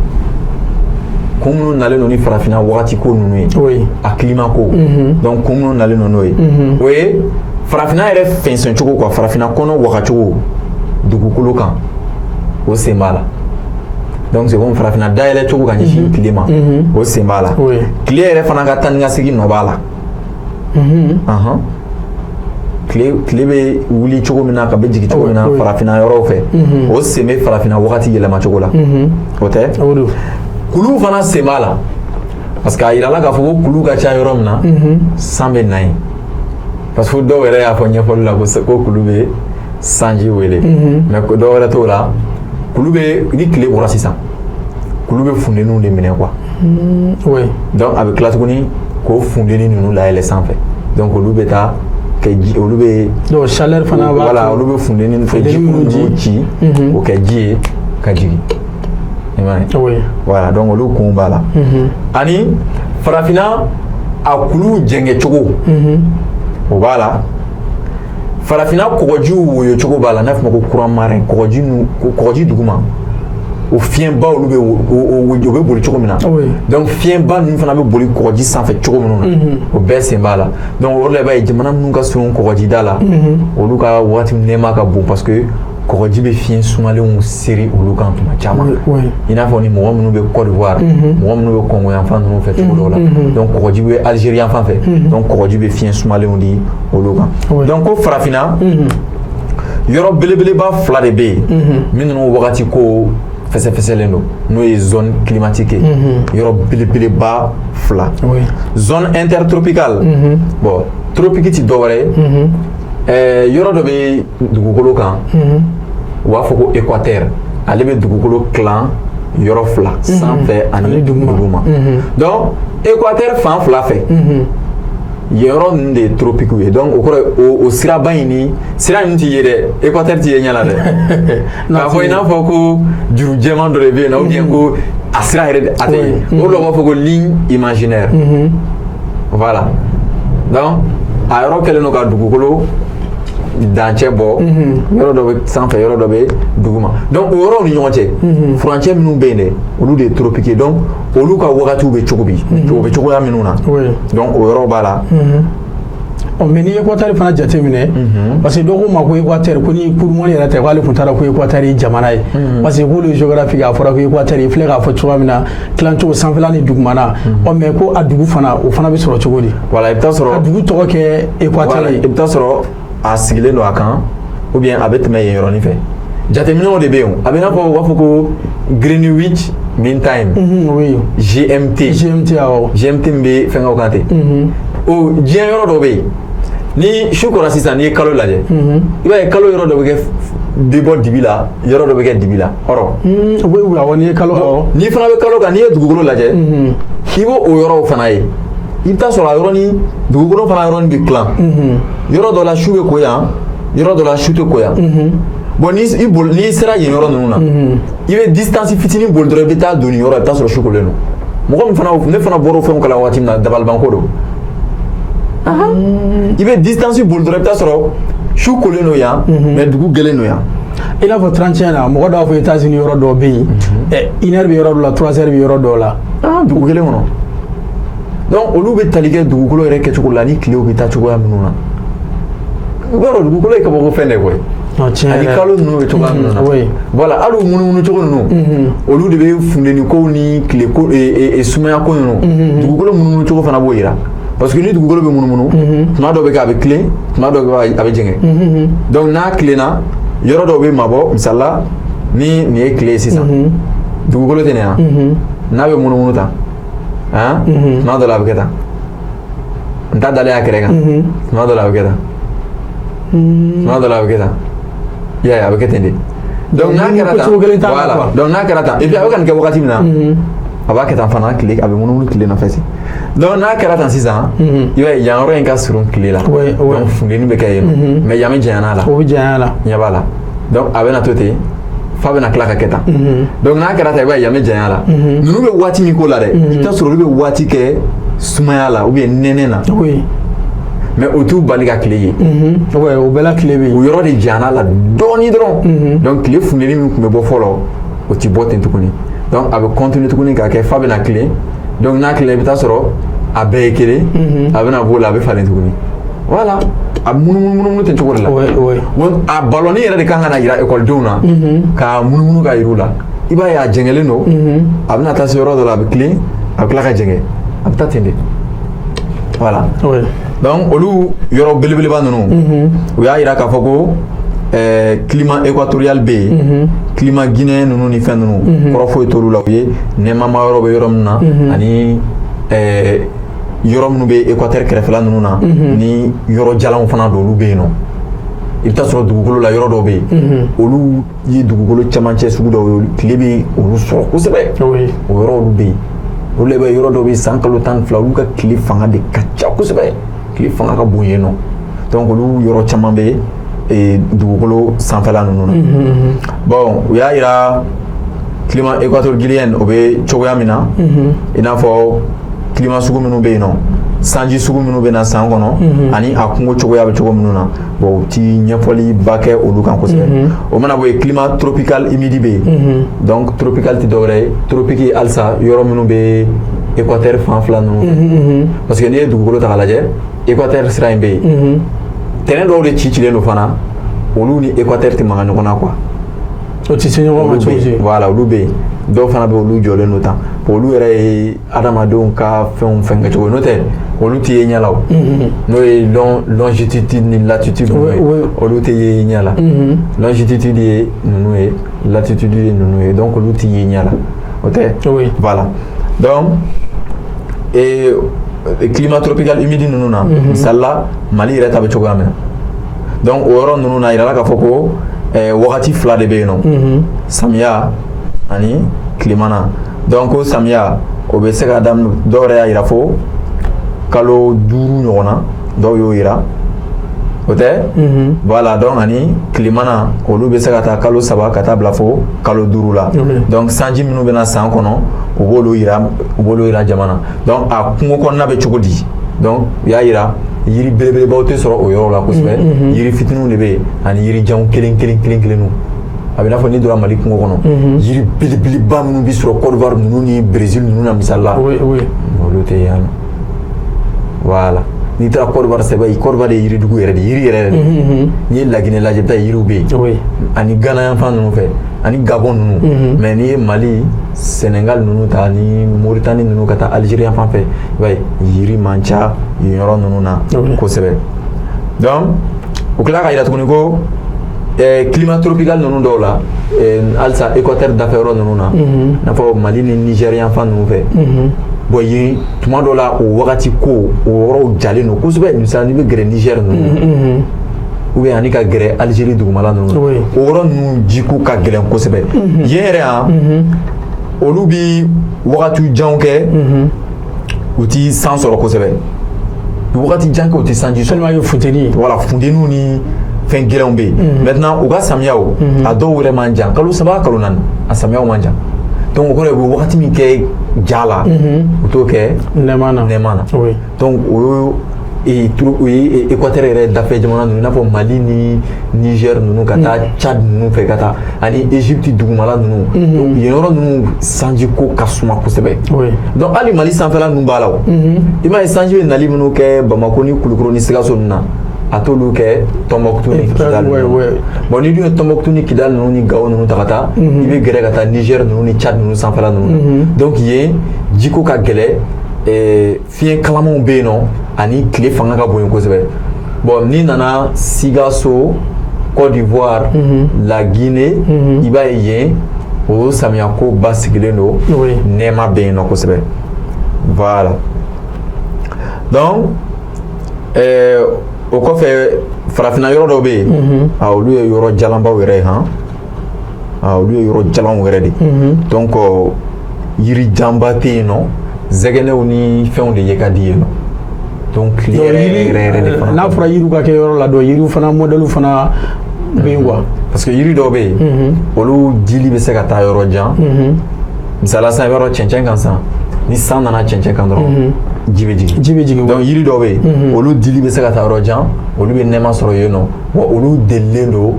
kun minnu nalen don ni farafina wagati ko ninnu ye a climat ko donc kun minnu nalen don n'o ye o ye farafina yɛrɛ fɛnsɛn cogo quoi farafina kɔnɔ wagacogo dugukolo kan o sen b'a la donc c'est comme farafina dayɛlɛ cogo ka ɲɛsin tile ma o sen b'a la tile yɛrɛ fana ka taa ni ka segin nɔ b'a la tile bɛ wuli cogo min na ka bɛ jigin cogo min na farafina yɔrɔw fɛ o sen bɛ farafina wagati yɛlɛma cogo la o tɛ kuluw fana sen b'a la parce que a yirala k'a fɔ ko kulu ka ca yɔrɔ min na san bɛ na yen parce que dɔw yɛrɛ y'a fɔ ɲɛfɔli la ko kulu bɛ sanji wele mais dɔw wɛrɛ t'o la kulu bɛ ni tile bɔra sisan kulu bɛ funteniw de minɛ quoi donc a bɛ tila tuguni k'o funteni ninnu layɛlɛ sanfɛ donc olu bɛ taa kɛ ji olu bɛ donc chaleur fana b'a voilà olu bɛ funteni fɛ ji kulu ninnu ci o kɛ ji ye ka jigin i m'a ye voilà donc olu kun b'a la ani farafina a kulu jɛngɛ cogo o b'a la farafina kɔgɔjiw woyo cogo b'a la n'a fɔ ma ko courant marin kɔgɔji duguma o fiɲɛba olu bɛ boli cogo min na donc fiɲɛba ninnu fana bɛ boli kɔgɔji sanfɛ cogo minnu na o bɛɛ sen b'a la donc o de la i b'a ye jamana minnu ka surun kɔgɔjida la olu ka waati nɛɛma ka bon parce que kɔgɔji bɛ fiɲɛ sumalenw seri olu kan tuma caman i n'a fɔ ni mɔgɔ minnu bɛ Côte d'Ivoire mɔgɔ minnu bɛ Congo yan fan ninnu fɛ cogo dɔw la donc kɔgɔji bɛ Algérie yan fan fɛ donc kɔgɔji bɛ fiɲɛ sumalenw di olu kan donc ko farafinna yɔrɔ belebeleba fila de bɛ yen minnu wagati ko fɛsɛfɛsɛlen don n'o ye zone climatique yɔrɔ belebeleba fila zone intertropicale bon tropique ti dɔwɛrɛ yɔrɔ dɔ bɛ dugukolo kan u b'a fɔ ko équateur ale bɛ dugukolo tilan yɔrɔ fila sanfɛ ani duguma donc équateur fan fila fɛ yɔrɔ ninnu de ye tropique ye donc o kɔrɔ o siraba in ni sira ninnu t'i ye dɛ équateur t'i ye ɲɛ la dɛ k'a fɔ i n'a fɔ ko juru jɛman dɔ de bɛ yen na ou bien ko a sira yɛrɛ a tɛ ye o de la u b'a fɔ ko ligne imaginaire voilà donc a yɔrɔ kɛlen don ka dugukolo dancɛ bɔ yɔrɔ dɔ bɛ sanfɛ yɔrɔ dɔ bɛ duguma donc o yɔrɔw ni ɲɔgɔn cɛ furancɛ minnu bɛ yen dɛ olu de ye tropique ye donc olu ka wagatiw bɛ cogo bi o bɛ cogoya minnu na donc o yɔrɔ b'a la mais ni équateur fana jate minɛ parce que dɔw ko ma ko équateur ko ni kurumani yɛrɛ tɛ k'ale tun taara ko équateur ye jamana ye parce que k'olu géographique a fɔra ko équateur i filɛ k'a fɔ cogoya min na tilacogo sanfɛla ni dugumana mais ko a dugu fana o fana bɛ sɔrɔ cogo di voilà i bɛ taa sɔrɔ a dugu tɔgɔ kɛ équateur ye i bɛ taa sɔrɔ a sigilen don a kan ou bien a bɛ tɛmɛ yen yɔrɔnin fɛ jateminɛw de bɛ yen a bɛ n'a fɔ u b'a fɔ ko Greenwich Mean Time GMT awɔ GMT min bɛ fɛnkɛw kan ten o diɲɛ yɔrɔ dɔ bɛ yen ni su kɔra sisan n'i ye kalo lajɛ i b'a ye kalo yɔrɔ dɔ bɛ bɔ dibi la yɔrɔ dɔ bɛ kɛ dibi la hɔrɔn awɔ n'i ye kalo awɔ n'i fana bɛ kalo kan n'i ye dugukolo lajɛ i b'o yɔrɔw fana ye i bɛ taa sɔrɔ a yɔrɔnin dugukolo fana yɔrɔnin bɛ tilan yɔrɔ dɔ la su bɛ ko yan yɔrɔ dɔ la su tɛ ko yan bon n'i sera yen yɔrɔ ninnu na i bɛ distance fitinin boli dɔrɔn i bɛ taa don nin yɔrɔ i bɛ taa sɔrɔ su kolen don mɔgɔ min fana ne fana bɔra o fɛnw kala waati min na dabalibanko don i bɛ distance boli dɔrɔn i bɛ taa sɔrɔ su kolen don yan mais dugu gɛlɛn don yan i n'a fɔ 31 na mɔgɔ dɔw b'a fɔ États-Unis yɔrɔ dɔw bɛ yen 1 heure bɛ yɔrɔ dɔ la 3 heures bɛ yɔrɔ dɔw la dugu kelen kɔnɔ donc olu bɛ tali kɛ dugukolo yɛrɛ kɛcogo la ni tilew bɛ taa cogoya minnu na i b'a dɔn dugukolo ye kabako fɛn de koyi ani kalo ninnu bɛ cogoya minnu na voilà hali o munumunu cogo ninnu olu de bɛ funteni kow ni tile ko sumaya ko ninnu dugukolo munumunu cogo fana b'o yira parce que ni dugukolo bɛ munumunu tuma dɔw bɛ kɛ a bɛ tilen tuma dɔw bɛ a bɛ jɛngɛ donc n'a tilenna yɔrɔ dɔw bɛ mabɔ misala ni nin ye tile ye sisan dugukolo tɛ nin na n'a bɛ munumunu tan tuma dɔ la a bɛ kɛ tan n ta dalen a kɛrɛ kan tuma dɔ la a bɛ kɛ tan tuma dɔ la a bɛ kɛ tan i y'a ye a bɛ kɛ ten de donc n'a kɛra tan voilà donc n'a kɛra tan et puis a bɛ ka nin kɛ wagati min na a b'a kɛ tan fana tile a bɛ munumunu tile nɔfɛ ten donc n'a kɛra tan sisan i b'a ye yan yɔrɔ in ka surun tile la donc funteni bɛ kɛ yen mais yan bɛ janya n'a la o bɛ janya la ɲɛ b'a la donc a bɛ na to ten f'a bɛna tila ka kɛ tan donc n'a kɛra tan i b'a ye yan bɛ janya la ninnu bɛ waati min k'o la dɛ i bɛ taa sɔrɔ olu bɛ waati kɛ sumaya la ou bien nɛnɛ na mais o t'u bali ka tile ye o bɛɛ la tile bɛ yen o yɔrɔ de janyana la dɔɔni dɔrɔn donc tile funteni min tun bɛ bɔ fɔlɔ o ti bɔ ten tuguni donc a bɛ continuer tuguni ka kɛ f'a bɛna tile donc n'a tile i bɛ taa sɔrɔ a bɛɛ ye kelen a bɛna bɔ o la a bɛ falen tuguni voilà a munumunu ten cogo de la a balɔni yɛrɛ de kan ka na yira ekɔlidenw na ka munumunu ka yir'u la i b'a ye a jɛngɛlen don a bɛna taa se yɔrɔ dɔ la a bɛ tilen a bɛ tila ka jɛngɛ a bɛ taa ten de voilà donc olu yɔrɔ belebeleba ninnu u y'a yira k'a fɔ ko climat équatorial bɛ yen climat guinéen ninnu ni fɛn ninnu kɔrɔ foyi t'olu la u ye nɛmama yɔrɔ bɛ yɔrɔ min na ani yɔrɔ minnu bɛ équateur kɛrɛfɛla ninnu na ni yɔrɔ jalanw fana don olu bɛ yen nɔ i bɛ taa sɔrɔ dugukolo la yɔrɔ dɔw bɛ yen olu ye dugukolo camancɛ sugu dɔw ye tile bɛ olu sɔrɔ kosɛbɛ o yɔrɔ olu bɛ yen olu de bɛ yɔrɔ dɔw bɛ yen san kalo 12 olu ka tile fanga de ka ca kosɛbɛ tile fanga ka bon yen nɔ donc olu yɔrɔ caman bɛ dugukolo sanfɛla ninnu na bon u y'a yira climat équatorial guinéen o bɛ cogoya min na i n'a fɔ climat sugu minnu bɛ yen nɔ sanji sugu minnu bɛ na san kɔnɔ ani a kungo cogoya bɛ cogo minnu na bon u ti ɲɛfɔli ba kɛ olu kan kosɛbɛ o mana bɔ yen climat tropical humide bɛ yen donc tropical ti dɔwɛrɛ ye tropique halisa yɔrɔ minnu bɛ équateur fan fila ninnu parce que n'i ye dugukolo ta k'a lajɛ équateur sira in bɛ yen terrain dɔw de cilen don fana olu ni équateur ti maga ɲɔgɔn na quoi o ti se ɲɔgɔn ma cogo di voilà olu bɛ yen dɔw fana bɛ olu jɔlen don tan olu yɛrɛ ye adamadenw ka fɛnw fɛn kɛ cogo n'o tɛ olu tɛ ye ɲɛ la o n'o ye longitude ni latitude olu tɛ ye ɲɛ la longitude ye ninnu ye latitude ye ninnu ye donc olu tɛ ye ɲɛ la o tɛ voilà donc climat tropical humide ninnu na misali la Mali yɛrɛ ta bɛ cogoya min na donc o yɔrɔ ninnu na yirala k'a fɔ ko wagati fila de bɛ yen nɔ samiya ani tilemana donc ko samiya o bɛ se ka daminɛ dɔw yɛrɛ y'a yira fo kalo 5 ɲɔgɔn na dɔw y'o yira o tɛ voilà donc ani tilemana olu bɛ se ka taa kalo 3 ka taa bila fo kalo 5 la donc sanji minnu bɛ na san kɔnɔ u b'olu yira jamana donc a kungo kɔnɔna bɛ cogo di donc u y'a yira yiri belebelebaw tɛ sɔrɔ o yɔrɔ la kosɛbɛ yiri fitininw de bɛ yen ani yirijanw kelen kelenninw a bɛ n'a fɔ n'i donna Mali kungo kɔnɔ yiri belebeleba minnu bɛ sɔrɔ Côte d'Ivoire ninnu ni Brésil ninnu na misali la olu tɛ yan nɔ voilà n'i taara Côte d'Ivoire sɛbɛ Côte d'Ivoire de ye yiridugu yɛrɛ de yiri yɛrɛ de n'i ye Laginɛ lajɛ i bɛ taa yiriw bɛ yen ani Ghana yan fan ninnu fɛ ani Gabon ninnu mais n'i ye Mali Sénégal ninnu ta ni Mauritanie ninnu ka taa Algérie yan fan fɛ i b'a ye yiri man ca yen yɔrɔ ninnu na kosɛbɛ donc u tila ka yira tuguni ko climat tropical ninnu dɔw la halisa équateur dafɛ yɔrɔ ninnu na i n'a fɔ Mali ni Niger yan fan ninnu fɛ bon yen tuma dɔ la o wagati ko o yɔrɔw jalen don kosɛbɛ misali n'i bɛ gɛrɛ Niger ninnu ou bien ani ka gɛrɛ Algérie dugumala ninnu o yɔrɔ ninnu jiko ka gɛlɛn kosɛbɛ yen yɛrɛ yan olu bi wagati janw kɛ u ti san sɔrɔ kosɛbɛ wagati jan kɛ u ti sanji sɔrɔ tellement funteni voilà funteniw ni fɛn gɛlɛnw bɛ yen maintenant u ka samiyaw a dɔw yɛrɛ man jan kalo 3 kalo 4 a samiyaw man jan donc o kɔrɔ ye u bɛ wagati min kɛ ja la u t'o kɛ nɛma na donc o ye équateur yɛrɛ dafɛ jamana ninnu i n'a fɔ Mali ni Niger ninnu ka taa Tchad ninnu fɛ ka taa ani Égypte dugumala ninnu donc yen yɔrɔ ninnu sanji ko ka suma kosɛbɛ donc hali Mali sanfɛla ninnu b'a la o i m'a ye sanji bɛ nali minnu kɛ Bamako ni Kulukoro ni Sikaso ninnu na a t'olu kɛ Tombouctou ni Kidal bon ni dun ye Tombouctou ni Kidal ninnu ni Gao ninnu ta ka taa i bɛ gɛrɛ ka taa Niger ninnu ni Tchad ninnu sanfɛla ninnu donc yen jiko ka gɛlɛ fiɲɛ kalamanw bɛ yen nɔ ani tile fanga ka bon kosɛbɛ bon n'i nana Sikaso Côte d'Ivoire la Guinée i b'a ye yen o samiyako basigilen don nɛɛma bɛ yen nɔ kosɛbɛ voilà donc o kɔfɛ farafinna yɔrɔ dɔw bɛ yen olu ye yɔrɔ jalanbaw yɛrɛ ye olu ye yɔrɔ jalanw yɛrɛ de donc yirijanba tɛ yen nɔ zɛgɛnɛw ni fɛnw de ye ka di yen nɔ donc tile yɛrɛ de fana n'a fɔra yiriw ka kɛ yɔrɔ la dɔn yiriw fana modèle fana bɛ yen quoi parce que yiri dɔw bɛ yen olu dili bɛ se ka taa yɔrɔ jan misala sisan i b'a dɔn cɛncɛn kan sisan ni san nana cɛncɛn kan dɔrɔn ji bɛ jigin donc yiri dɔw bɛ yen olu dili bɛ se ka taa yɔrɔ jan olu bɛ nɛɛma sɔrɔ yen nɔ wa olu delilen don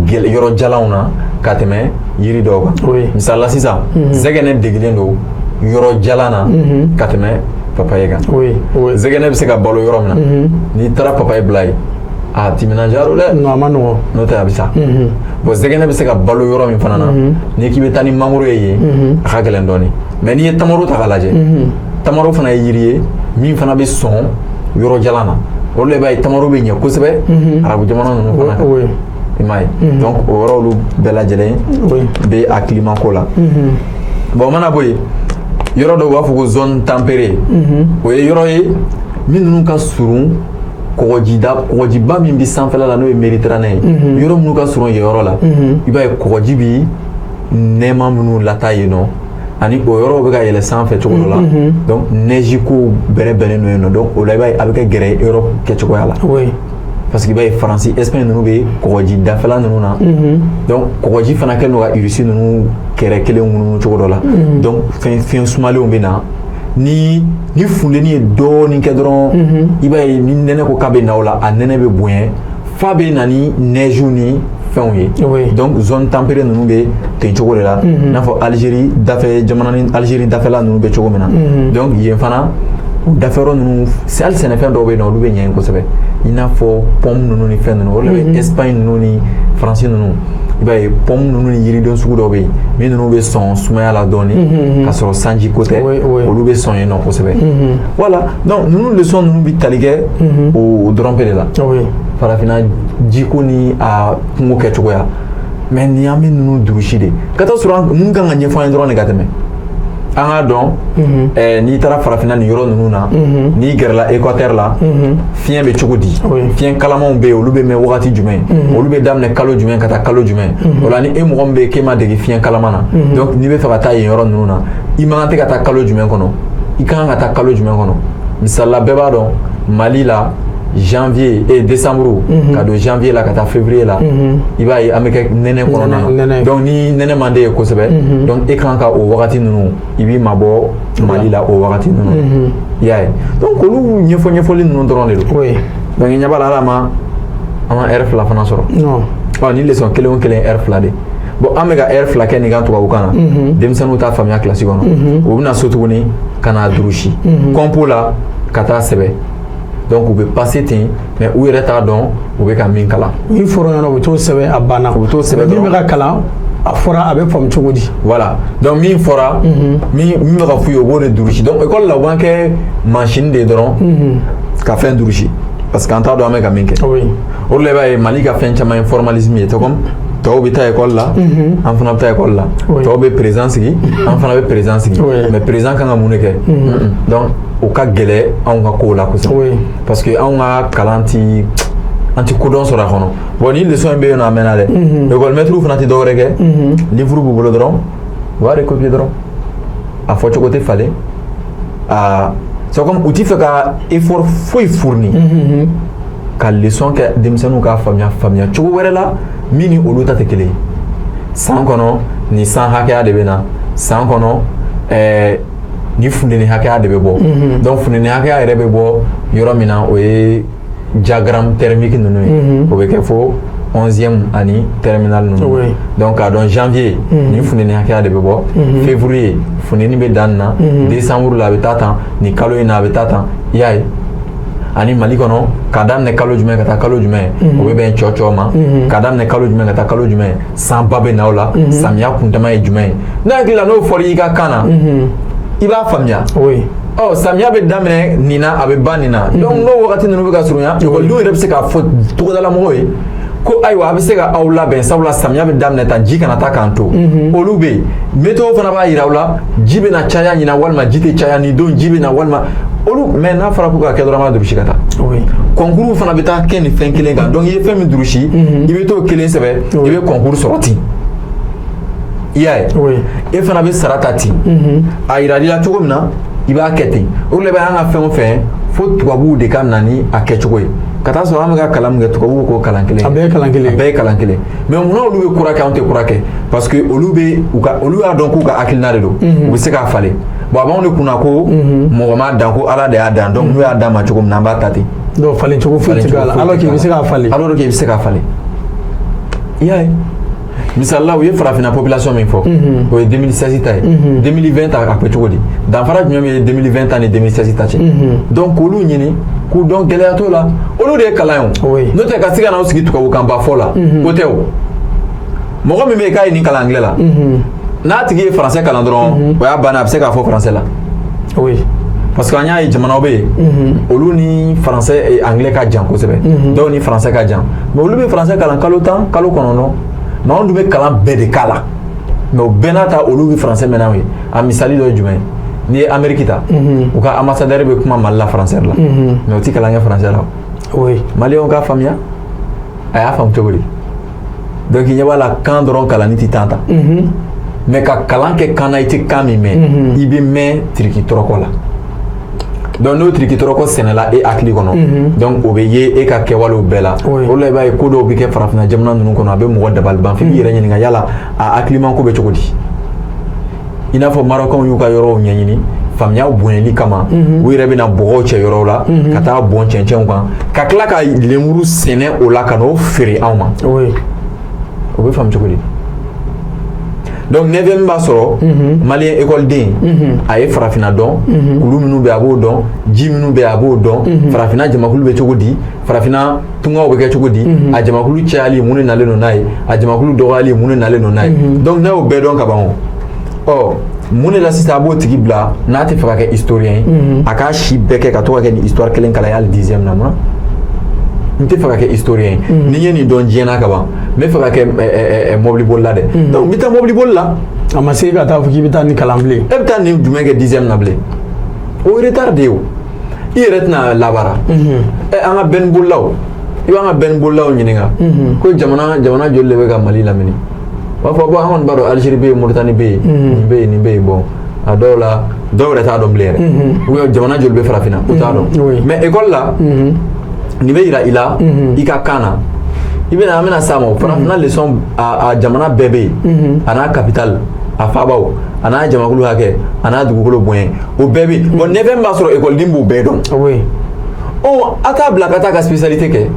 yɔrɔ jalanw na ka tɛmɛ yiri dɔw kan misala sisan zɛgɛnɛ degilen don yɔrɔ jalan na ka tɛmɛ papaye kan zɛgɛnɛ bɛ se ka balo yɔrɔ min na n'i taara papaye bila yen a timinandiya don dɛ a ma nɔgɔn n'o tɛ a bɛ sa bon zɛgɛnɛ bɛ se ka balo yɔrɔ min fana na n'i k'i bɛ taa ni mangoro ye yen a ka gɛlɛn dɔɔnin mais n'i ye tamaro ta k'a lajɛ tamaro fana ye yiri ye min fana bɛ sɔn yɔrɔ jalan na o de b'a ye tamaro bɛ ɲɛ kosɛbɛ arabu jamana ninnu fana kan i m'a ye donc o yɔrɔ olu bɛɛ lajɛlen bɛ a climat ko la bon o mana bɔ yen yɔrɔ dɔw b'a fɔ ko zone tempérée o ye yɔrɔ ye min ninnu ka surun kɔgɔjiba min bɛ sanfɛla la n'o ye Méditerranée ye yɔrɔ minnu ka surun yen yɔrɔ la i b'a ye kɔgɔji bɛ nɛɛma minnu lataa yen nɔ ani o yɔrɔ bɛ ka yɛlɛ sanfɛ cogo dɔ la donc neige ko bɛrɛbɛnnen don yen nɔ donc o la i b'a ye a bɛ kɛ gɛrɛ Europe kɛcogoya la parce que i b'a ye Faransi Espagne ninnu bɛ kɔgɔji dafɛla ninnu na donc kɔgɔji fana kɛlen don ka Russie ninnu kɛrɛ kelen ŋunun cogo dɔ la donc fiɲɛ sumalenw bɛ na ni funteni ye dɔɔni kɛ dɔrɔn i b'a ye ni nɛnɛ ko k'a bɛ na o la a nɛnɛ bɛ bonya f'a bɛ na ni neige ni fɛnw ye donc zone tempérée ninnu bɛ ten cogo de la i n'a fɔ Algérie dafɛ jamana ni Algérie dafɛla ninnu bɛ cogo min na donc yen fana dafɛyɔrɔ ninnu hali sɛnɛfɛn dɔw bɛ yen nɔ olu bɛ ɲɛ yen kosɛbɛ i n'a fɔ pomme ninnu ni fɛn ninnu o de bɛ Espagne ninnu ni Faransi ninnu i b'a ye pomme ninnu ni yiriden sugu dɔw bɛ yen min ninnu bɛ sɔn sumaya la dɔɔni ka sɔrɔ sanji ko tɛ olu bɛ sɔn yen nɔ kosɛbɛ voilà donc ninnu leçon ninnu bɛ tali kɛ o dɔrɔn pe de la farafinna jiko ni a kungo kɛcogoya mais nin an bɛ ninnu durusi de ka taa sɔrɔ mun kan ka ɲɛfɔ an ye dɔrɔn de ka tɛmɛ an k'a dɔn n'i taara farafinna nin yɔrɔ ninnu na n'i gɛrɛla Équateur la fiɲɛ bɛ cogo di fiɲɛ kalamanw bɛ yen olu bɛ mɛn wagati jumɛn olu bɛ daminɛ kalo jumɛn ka taa kalo jumɛn o la ni e mɔgɔ min bɛ yen k'e ma dege fiɲɛ kalaman na donc n'i bɛ fɛ ka taa yen yɔrɔ ninnu na i man kan tɛ ka taa kalo jumɛn kɔnɔ i kan ka taa kalo jumɛn kɔnɔ misalila bɛɛ b'a dɔn Mali la janvier et décembre ka don janvier la ka taa février la i b'a ye an bɛ kɛ nɛnɛ kɔnɔna na donc ni nɛnɛ man d'e ye kosɛbɛ donc e kan ka o wagati ninnu i b'i mabɔ Mali la o wagati ninnu i y'a ye donc olu ɲɛfɔli ninnu dɔrɔn de don donc i ɲɛ b'a la ala ma an ma heure fila fana sɔrɔ ni leçon kelen o kelen heure fila de bon an bɛ ka heure fila kɛ nin kan tubabukan na denmisɛnninw t'a faamuya kilasi kɔnɔ u bɛna so tuguni ka na durusi compo la ka taa sɛbɛ donc u bɛ passer ten mais u yɛrɛ t'a dɔn u bɛ ka min kalan ni fɔra ɲɔgɔn u bɛ t'o sɛbɛn a banna u bɛ t'o sɛbɛn min bɛ ka kalan a fɔra a bɛ faamu cogo di voilà donc min fɔra min bɛ ka f'u ye o b'o de durusi donc école la u b'an kɛ machine de dɔrɔn ka fɛn durusi parce que an t'a dɔn an bɛ ka min kɛ o de la i b'a ye Mali ka fɛn caman ye formalisme ye c'est comme tɔw bɛ taa école la an fana bɛ taa école la tɔw bɛ président sigi an fana bɛ président sigi mais président kan ka mun de kɛ donc o ka gɛlɛ anw ka kow la kosɛbɛ parce que anw ka kalan ti an ti kodɔn sɔrɔ a kɔnɔ bon ni leçon in bɛ yen nɔ a mɛnna dɛ école maître fana ti dɔwɛrɛ kɛ livre b'u bolo dɔrɔn u b'a recopier dɔrɔn a fɔcogo tɛ falen c'est comme u ti fɛ ka effort foyi fourni ka leçon kɛ denmisɛnninw k'a faamuya cogo wɛrɛ la min ni olu ta tɛ kelen ye san kɔnɔ ni san hakɛya de bɛ na san kɔnɔ ni funteni hakɛya de bɛ bɔ donc funteni hakɛya yɛrɛ bɛ bɔ yɔrɔ min na o ye diagramme thermique ninnu ye o bɛ kɛ fo 11e ani terminal ninnu donc k'a dɔn janvier ni funteni hakɛya de bɛ bɔ février funteni bɛ dan nin na décembre la a bɛ taa tan ni kalo in na a bɛ taa tan i y'a ye ani Mali kɔnɔ k'a daminɛ kalo jumɛn ka taa kalo jumɛn o bɛ bɛn cɔcɔ ma k'a daminɛ kalo jumɛn ka taa kalo jumɛn sanba bɛ na o la samiya kuntama ye jumɛn ye ne hakili la n'o fɔra i ka kan na i b'a faamuya samiya bɛ daminɛ nin na a bɛ ban nin na donc n'o wagati ninnu bɛ ka surunya ekɔlidenw yɛrɛ bɛ se k'a fɔ togodala mɔgɔw ye ko ayiwa a bɛ se ka aw labɛn sabula samiya bɛ daminɛ tan ji kana taa k'an to olu bɛ yen météo fana b'a yira aw la ji bɛ na caya ɲina walima ji tɛ caya nin don ji bɛ na walima olu mais n'a fɔra ko k'a kɛ dɔrɔn an b'a durusi ka taa concours fana bɛ taa kɛ nin fɛn kelen kan donc i ye fɛn min durusi i bɛ t'o kelen sɛbɛn i bɛ concours sɔrɔ ten i y'a ye e fana bɛ sara ta ten a yirali la cogo min na i b'a kɛ ten o de la an ka fɛn o fɛn fo tubabuw de ka na ni a kɛcogo ye ka taa sɔrɔ an bɛ ka kalan min kɛ tubabuw k'o kalan kelen a bɛɛ ye kalan kelen mais munna olu bɛ kura kɛ anw tɛ kura kɛ parce que olu y'a dɔn k'u ka hakilina de don u bɛ se k'a falen bon a b'anw de kunna ko mɔgɔ m'a dan ko ala de y'a dan donc n'u y'a dan ma cogo min na an b'a ta ten donc falen cogo foyi tɛ k'a la alors qu'il bɛ se k'a falen i y'a ye misalila u ye farafinna population min fɔ o ye 2016 ta ye 2020 ta a kɛ cogo di danfara jumɛn bɛ ye 2020 ta ni 2016 ta cɛ donc k'olu ɲini k'u dɔn gɛlɛya t'o la olu de ye kalan ye n'o tɛ ka se ka n'aw sigi tubabukan ba fɔ la o tɛ o mɔgɔ min bɛ yen k'a ye nin kalan anglais la n'a tigi ye français kalan dɔrɔn o y'a bannen a bɛ se k'a fɔ français la parce que an y'a ye jamanaw bɛ yen olu ni français anglais ka jan kosɛbɛ dɔw ni français ka jan mais olu bɛ français kalan kalo 10 kalo 9 mais anw dun bɛ kalan bɛɛ de k'a la mais o bɛɛ n'a ta olu bɛ français mɛn n'anw ye a misali dɔ ye jumɛn ye n'i ye Amérique ta u ka ambassadeur bɛ kuma Mali la français la mais o tɛ kalan kɛ français la maliyɛnw k'a faamuya a y'a faamu cogo di donc i ɲɛ b'a la kan dɔrɔn kalanni tɛ tan ta mais ka kalan kɛ kan na i tɛ kan min mɛn i bɛ mɛn tiriki tɔrɔkɔ la donc n'o tiriki tɔrɔkɔ sɛnɛla e hakili kɔnɔ donc o bɛ ye e ka kɛwalew bɛɛ la o la i b'a ye ko dɔw bɛ kɛ farafinna jamana ninnu kɔnɔ a bɛ mɔgɔ dabaliban f'i b'i yɛrɛ ɲininka yala a hakiliman ko bɛ cogo di i n'a fɔ Marɔkɛnw y'u ka yɔrɔw ɲɛɲini faamuya bonyali kama u yɛrɛ bɛna bɔgɔw cɛ yɔrɔ la ka taa bɔn cɛncɛnw kan ka tila ka lemuru sɛnɛ o la ka n'o feere anw ma o bɛ faamu cogo di donc 9e b'a sɔrɔ malien écoleden a ye farafinna dɔn kulu minnu bɛ a b'o dɔn ji minnu bɛ a b'o dɔn farafinna jamakulu bɛ cogo di farafinna tungaw bɛ kɛ cogo di a jamakulu cayali mun de nalen don n'a ye a jamakulu dɔgɔyali mun de nalen don n'a ye donc n'a y'o bɛɛ dɔn ka ban o mun de la sisan a b'o tigi bila n'a tɛ fɛ ka kɛ historien ye a k'a si bɛɛ kɛ ka to ka kɛ nin histoire kelen kalan ye hali 10e na mun na n tɛ fɛ ka kɛ historien ye ni n ye nin dɔn diɲɛ na ka ban n bɛ fɛ ka kɛ mobili bolila dɛ donc n bɛ taa mobili boli la a ma se ka taa fɔ k'i bɛ taa nin kalan bilen e bɛ taa nin jumɛn kɛ 10e na bilen o ye retard de ye o i yɛrɛ tɛna labara an ka bɛn bolilaw i b'an ka bɛn bolilaw ɲininka ko jamana joli de bɛ ka Mali lamini u b'a fɔ bon an kɔni b'a dɔn Algérie bɛ yen Mauritanie bɛ yen nin bɛ yen bon a dɔw la dɔw yɛrɛ t'a dɔn bilen yɛrɛ ou bien jamana joli bɛ farafinna u t'a dɔn mais école la nin bɛ yira i la i ka kan na i bɛna an bɛna s'a ma o farafinna leçon a jamana bɛɛ bɛ yen a n'a capitale a faabaw a n'a jamakulu hakɛ a n'a dugukolo bonya o bɛɛ bɛ yen bon 9e b'a sɔrɔ écoleden b'o bɛɛ dɔn a t'a bila ka taa ka spécialité kɛ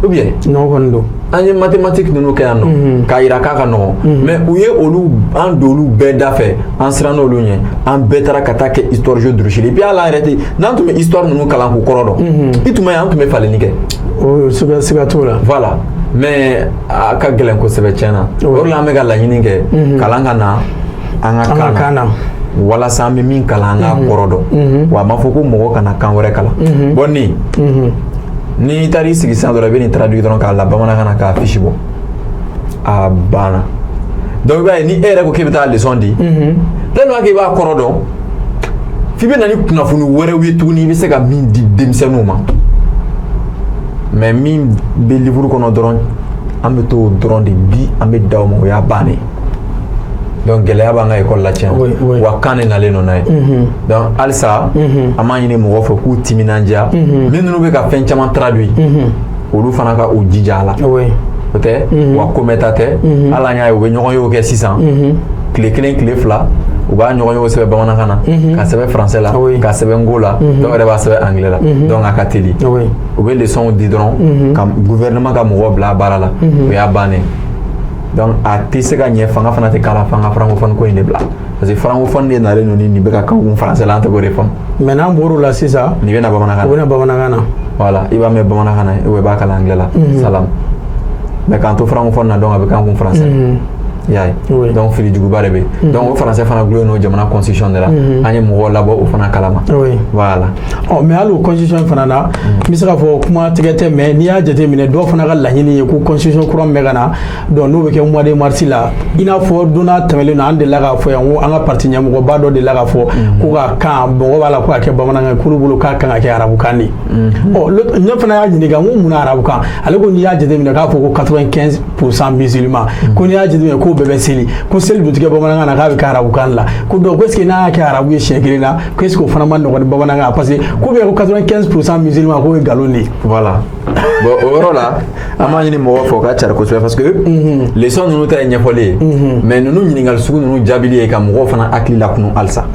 ou bien non kɔni don an ye mathématique ninnu kɛ yan nɔ k'a yira k'a ka nɔgɔn mais u ye olu an don olu bɛɛ da fɛ an siran n'olu ɲɛ an bɛɛ taara ka taa kɛ histoire jeu durusili et puis hali an yɛrɛ tɛ n'an tun bɛ histoire ninnu kalan k'u kɔrɔ dɔn i tun bɛ ye an tun bɛ falenni kɛ siga t'o la voilà mais a ka gɛlɛn kosɛbɛ tiɲɛna o de la an bɛ ka laɲini kɛ kalan ka na an ka kan na walasa an bɛ min kalan an k'a kɔrɔ dɔn wa a ma fɔ ko mɔgɔ kana kan wɛrɛ kalan bon nin ni taara i sigi sisan dɔrɔn i bɛ nin traduit dɔrɔn k'a la bamanankan na k'a fiche bɔ a banna donc i b'a ye ni e yɛrɛ ko k'e bɛ taa leçon di tellement que i b'a kɔrɔ dɔn f'i bɛ na ni kunnafoni wɛrɛw ye tuguni i bɛ se ka min di denmisɛnninw ma mais min bɛ livre kɔnɔ dɔrɔn an bɛ t'o dɔrɔn de di an bɛ da o ma o y'a bannen donc gɛlɛya b'an ka école la tiɲɛ wa kan de nalen don n'a ye donc halisa an b'a ɲini mɔgɔw fɛ k'u timinandiya minnu bɛ ka fɛn caman traduit olu fana ka u jija a la o tɛ wa komɛta tɛ hali an y'a ye u bɛ ɲɔgɔn yew kɛ sisan tile kelen tile fila u b'a ɲɔgɔn yew sɛbɛn bamanankan na ka sɛbɛn français la ka sɛbɛn ngo la dɔw yɛrɛ b'a sɛbɛn anglais la donc a ka teli u bɛ leçonw di dɔrɔn ka gouvernement ka mɔgɔw bila baara la o y'a bannen donc a tɛ se ka ɲɛ fanga fana tɛ k'a la f'an ka francophone ko in de bila parce que francophone de nalen don ni nin bɛ ka kan kun français la an tɛ k'o de faamu mais n'an bɔr'o la sisan nin bɛ na bamanankan na o bɛ na bamanankan na voilà i b'a mɛn bamanankan na ou bien i b'a kalan anglais la salam mais k'an to francophone na donc a bɛ kan kun français y'a ye donc fili juguba de bɛ yen donc o français fana gulonnen n'o jamana constitution de la an ye mɔgɔw labɔ o fana kalama voilà mais hali o constitution fana na n bɛ se k'a fɔ kuma tigɛ tɛ mais n'i y'a jateminɛ dɔw fana ka laɲini ye ko constitution kura min bɛ ka na donc n'o bɛ kɛ mois de mars la i n'a fɔ don n'a tɛmɛlen na an delila k'a fɔ yan ko an ka parti ɲɛmɔgɔba dɔ delila k'a fɔ ko ka kan mɔgɔ b'a la ko ka kɛ bamanankan k'olu bolo k'a kan ka kɛ arabukan de ne fana y'a ɲininka n ko mun na arabukan ale ko n'i y'a jateminɛ k'a fɔ ko 95% musulman ko n'i y'a jateminɛ ko bɛɛ bɛ seli ko seli dun tigɛ bamanankan na k'a bɛ kɛ arabukan la ko donc est ce que n'a y'a kɛ arabu ye siɲɛ kelen na ko est ce que o fana ma nɔgɔn ni bamanankan parce que ko bɛ ko 95% musulman k'o ye nkalon de ye voilà bon o yɔrɔ la an b'a ɲini mɔgɔw fɛ o ka cari kosɛbɛ parce que leçon ninnu tɛ ɲɛfɔli ye mais ninnu ɲininkali sugu ninnu jaabili ye ka mɔgɔw fana hakili lakunu halisa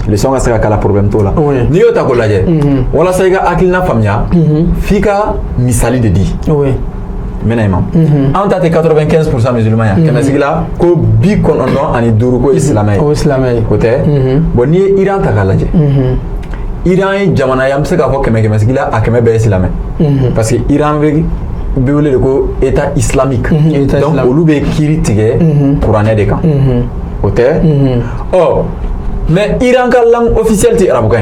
leçon ka se ka k'a la problème t'o la n'i y'o ta k'o lajɛ walasa i ka hakilina faamuya f'i ka misali de di mena imam an ta tɛ 95% musulman ya kɛmɛ sigi la ko 95 ko ye silamɛ ye o tɛ bon n'i ye Iran ta k'a lajɛ Iran ye jamana ye an bɛ se k'a fɔ 100 sigi la a 100 bɛɛ ye silamɛ parce que Iran bɛ wele de ko état islamique donc olu bɛ kiiri tigɛ kuranɛ de kan o tɛ mais Iran ka langue officielle tɛ arabukan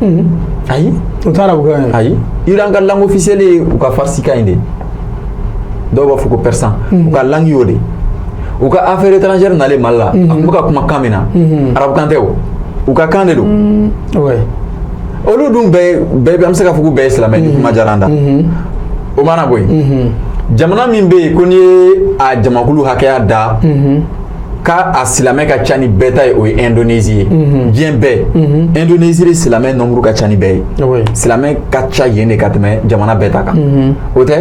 ye ayi o tɛ arabukan ye ayi Iran ka langue officielle ye u ka farisikan in de dɔw b'a fɔ ko persan u ka langue y'o de u ka affaire étrangère nalen Mali la a tun bɛ ka kuma kan min na arabukan tɛ o u ka kan de don olu dun bɛɛ an bɛ se k'a fɔ k'u bɛɛ ye silamɛ ni kuma diyara an da o mana bɔ yen jamana min bɛ yen ko n'i ye a jamakulu hakɛya da k'a silamɛ ka ca ni bɛɛ ta ye o ye Indonésie ye diɲɛ bɛɛ Indonésie de silamɛ nombre ka ca ni bɛɛ ye silamɛ ka ca yen de ka tɛmɛ jamana bɛɛ ta kan o tɛ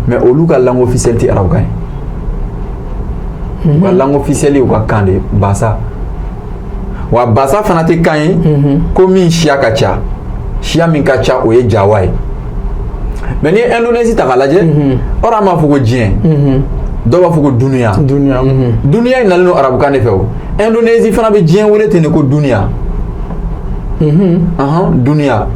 mais olu ka langue officielle tɛ arabukan ye u ka langue officielle ye u ka kan de basa wa basa fana tɛ kan ye ko min siya ka ca siya min ka ca o ye Jawa ye mais ni Indonésie ta k'a lajɛ or an b'a fɔ ko diɲɛ dɔw b'a fɔ ko duniya duniya in nalen don arabukan de fɛ o Indonésie fana bɛ diɲɛ wele ten de ko duniya duniya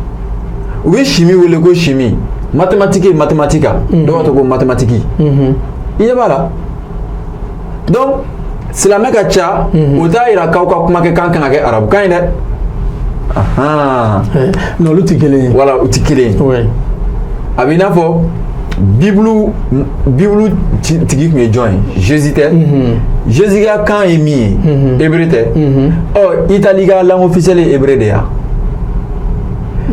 u bɛ chimie wele ko chimie mathématique mathématica dɔw b'a fɔ ko mathématique i ɲɛ b'a la donc silamɛ ka ca o t'a yira k'aw ka kuma kɛ kan ka kɛ arabukan ye dɛ non olu tɛ kelen ye voilà u tɛ kelen ye a bɛ i n'a fɔ Bible tigi tun ye jɔn ye Jésus tɛ Jésus ka kan ye min ye hébreu tɛ Italie ka langue officielle ye hébreu de ya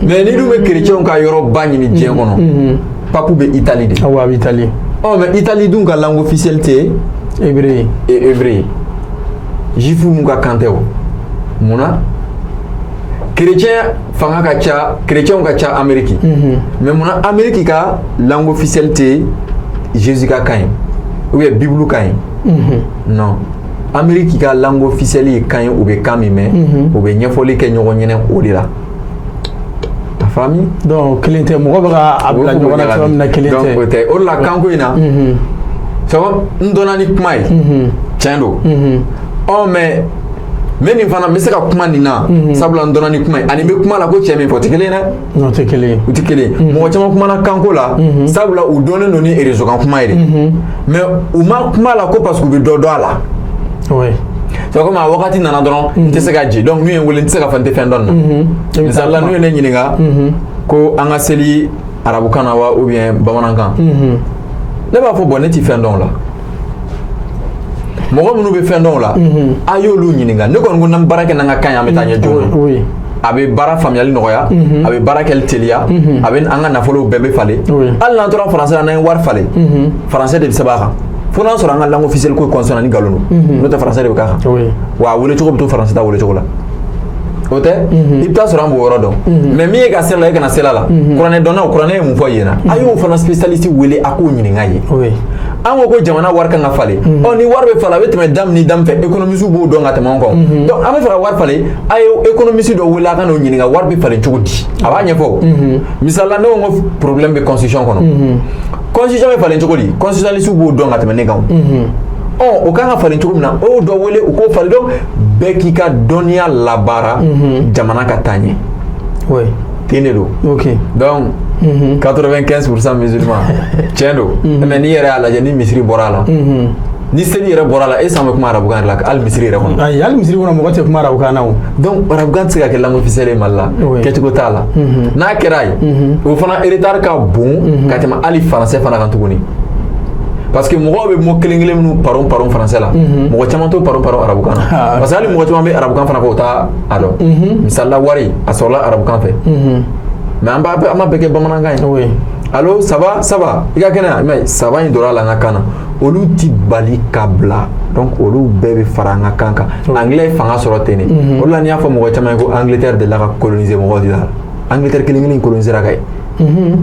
mais ni dun bɛ chrétienw ka yɔrɔ ba ɲini diɲɛ kɔnɔ pape bɛ Italie de awɔ a bɛ Italie mais Italie dun ka langue officielle tɛ hébreu ye juif mun ka kan tɛ o munna chrétien fanga ka ca chrétienw ka ca Amérique mais munna Amérique ka langue officielle tɛ Jésus ka kan ye ou bien Bible kan ye non Amérique ka langue officielle ye kan ye u bɛ kan min mɛn u bɛ ɲɛfɔli kɛ ɲɔgɔn ɲɛnɛ o de la a faamu donc kelen tɛ mɔgɔ bɛ ka a bila ɲɔgɔn na cogoya min na kelen tɛ donc o tɛ o de la kanko in na sabu n donna ni kuma ye tiɲɛ don mais nin fana n bɛ se ka kuma nin na sabula n donna ni kuma ye ani n bɛ kuma la ko cɛ min fɔ o tɛ kelen ye dɛ non tɛ kelen ye u tɛ kelen ye mɔgɔ caman kumana kanko la sabula u dɔnnen don ni réseau kan kuma ye de mais u ma kuma la ko parce que u bɛ dɔ dɔn a la c'est comme a wagati nana dɔrɔn n tɛ se ka ji donc n'u ye n wele n tɛ se ka fɔ n tɛ fɛn dɔn na misali la n'u ye ne ɲininka ko an ka seli arabukan na wa ou bien bamanankan ne b'a fɔ bon ne tɛ fɛn dɔn o la mɔgɔ minnu bɛ fɛn dɔn o la a y'olu ɲininka ne kɔni ko n'an baara kɛ n'an ka kan ye an bɛ taa ɲɛ joona a bɛ baara faamuyali nɔgɔya a bɛ baara kɛli teliya a bɛ an ka nafolow bɛɛ bɛ falen hali n'an tora faransɛ la n'an ye wari falen faransɛ de bɛ sɛbɛn a kan fo n'a sɔrɔ an ka langue officielle ko kɔnsɔna ni nkalon don n'o tɛ faransɛ de bɛ k'a kan wa a wele cogo bɛ to faransɛ ta wele cogo la o tɛ i bɛ taa sɔrɔ an b'o yɔrɔ dɔn mais min ye ka sela la e kana sela la kuranɛ dɔnnaw kuranɛ ye mun fɔ yen na a y'o fana spécialiste wele a k'o ɲininka ye an ko ko jamana wari kan ka falen ni wari bɛ falen a bɛ tɛmɛ dame ni dame fɛ économiste b'o dɔn ka tɛmɛ an kan donc an bɛ fɛ ka wari falen a ye économiste dɔ wele a ka n'o ɲininka wari bɛ falen cogo di a b'a ɲɛfɔ misali la ne ko n ko problème bɛ constitution kɔnɔ constitution bɛ falen cogo di constitutionnaliste b'o dɔn ka tɛmɛ ne kan o kan ka falen cogo min na o dɔ wele u k'o falen donc bɛɛ k'i ka dɔnniya labaara jamana ka taa ɲɛ ten de don donc 95% musulman tiɲɛ don mais n'i yɛrɛ y'a lajɛ ni misiri bɔra a la ni seli yɛrɛ bɔra a la e san bɛ kuma arabukan de la hali misiri yɛrɛ kɔnɔ ayi hali misiri kɔnɔ mɔgɔ tɛ kuma arabukan na o donc arabukan tɛ se ka kɛ langue officielle ye Mali la kɛcogo t'a la n'a kɛra ye o fana retard ka bon ka tɛmɛ hali faransɛ fana kan tuguni parce que mɔgɔw bɛ mot kelen kelen minnu paron faransɛ la mɔgɔ caman t'o paron arabukan na parce que hali mɔgɔ caman bɛ arabukan fana fɔ o t'a dɔn misali la wari a sɔrɔla arabukan fɛ mais an ma bɛɛ kɛ bamanankan ye allo ça va i ka kɛnɛ mais ça va in dɔrɔn a la an ka kan na olu ti bali ka bila donc olu bɛɛ bɛ fara an ka kan kan anglais fanga sɔrɔ ten de o de la n'i y'a fɔ mɔgɔ caman ye ko Angleterre de la ka coloniser mɔgɔw tɛ la Angleterre kelen kelen coloniser ka ye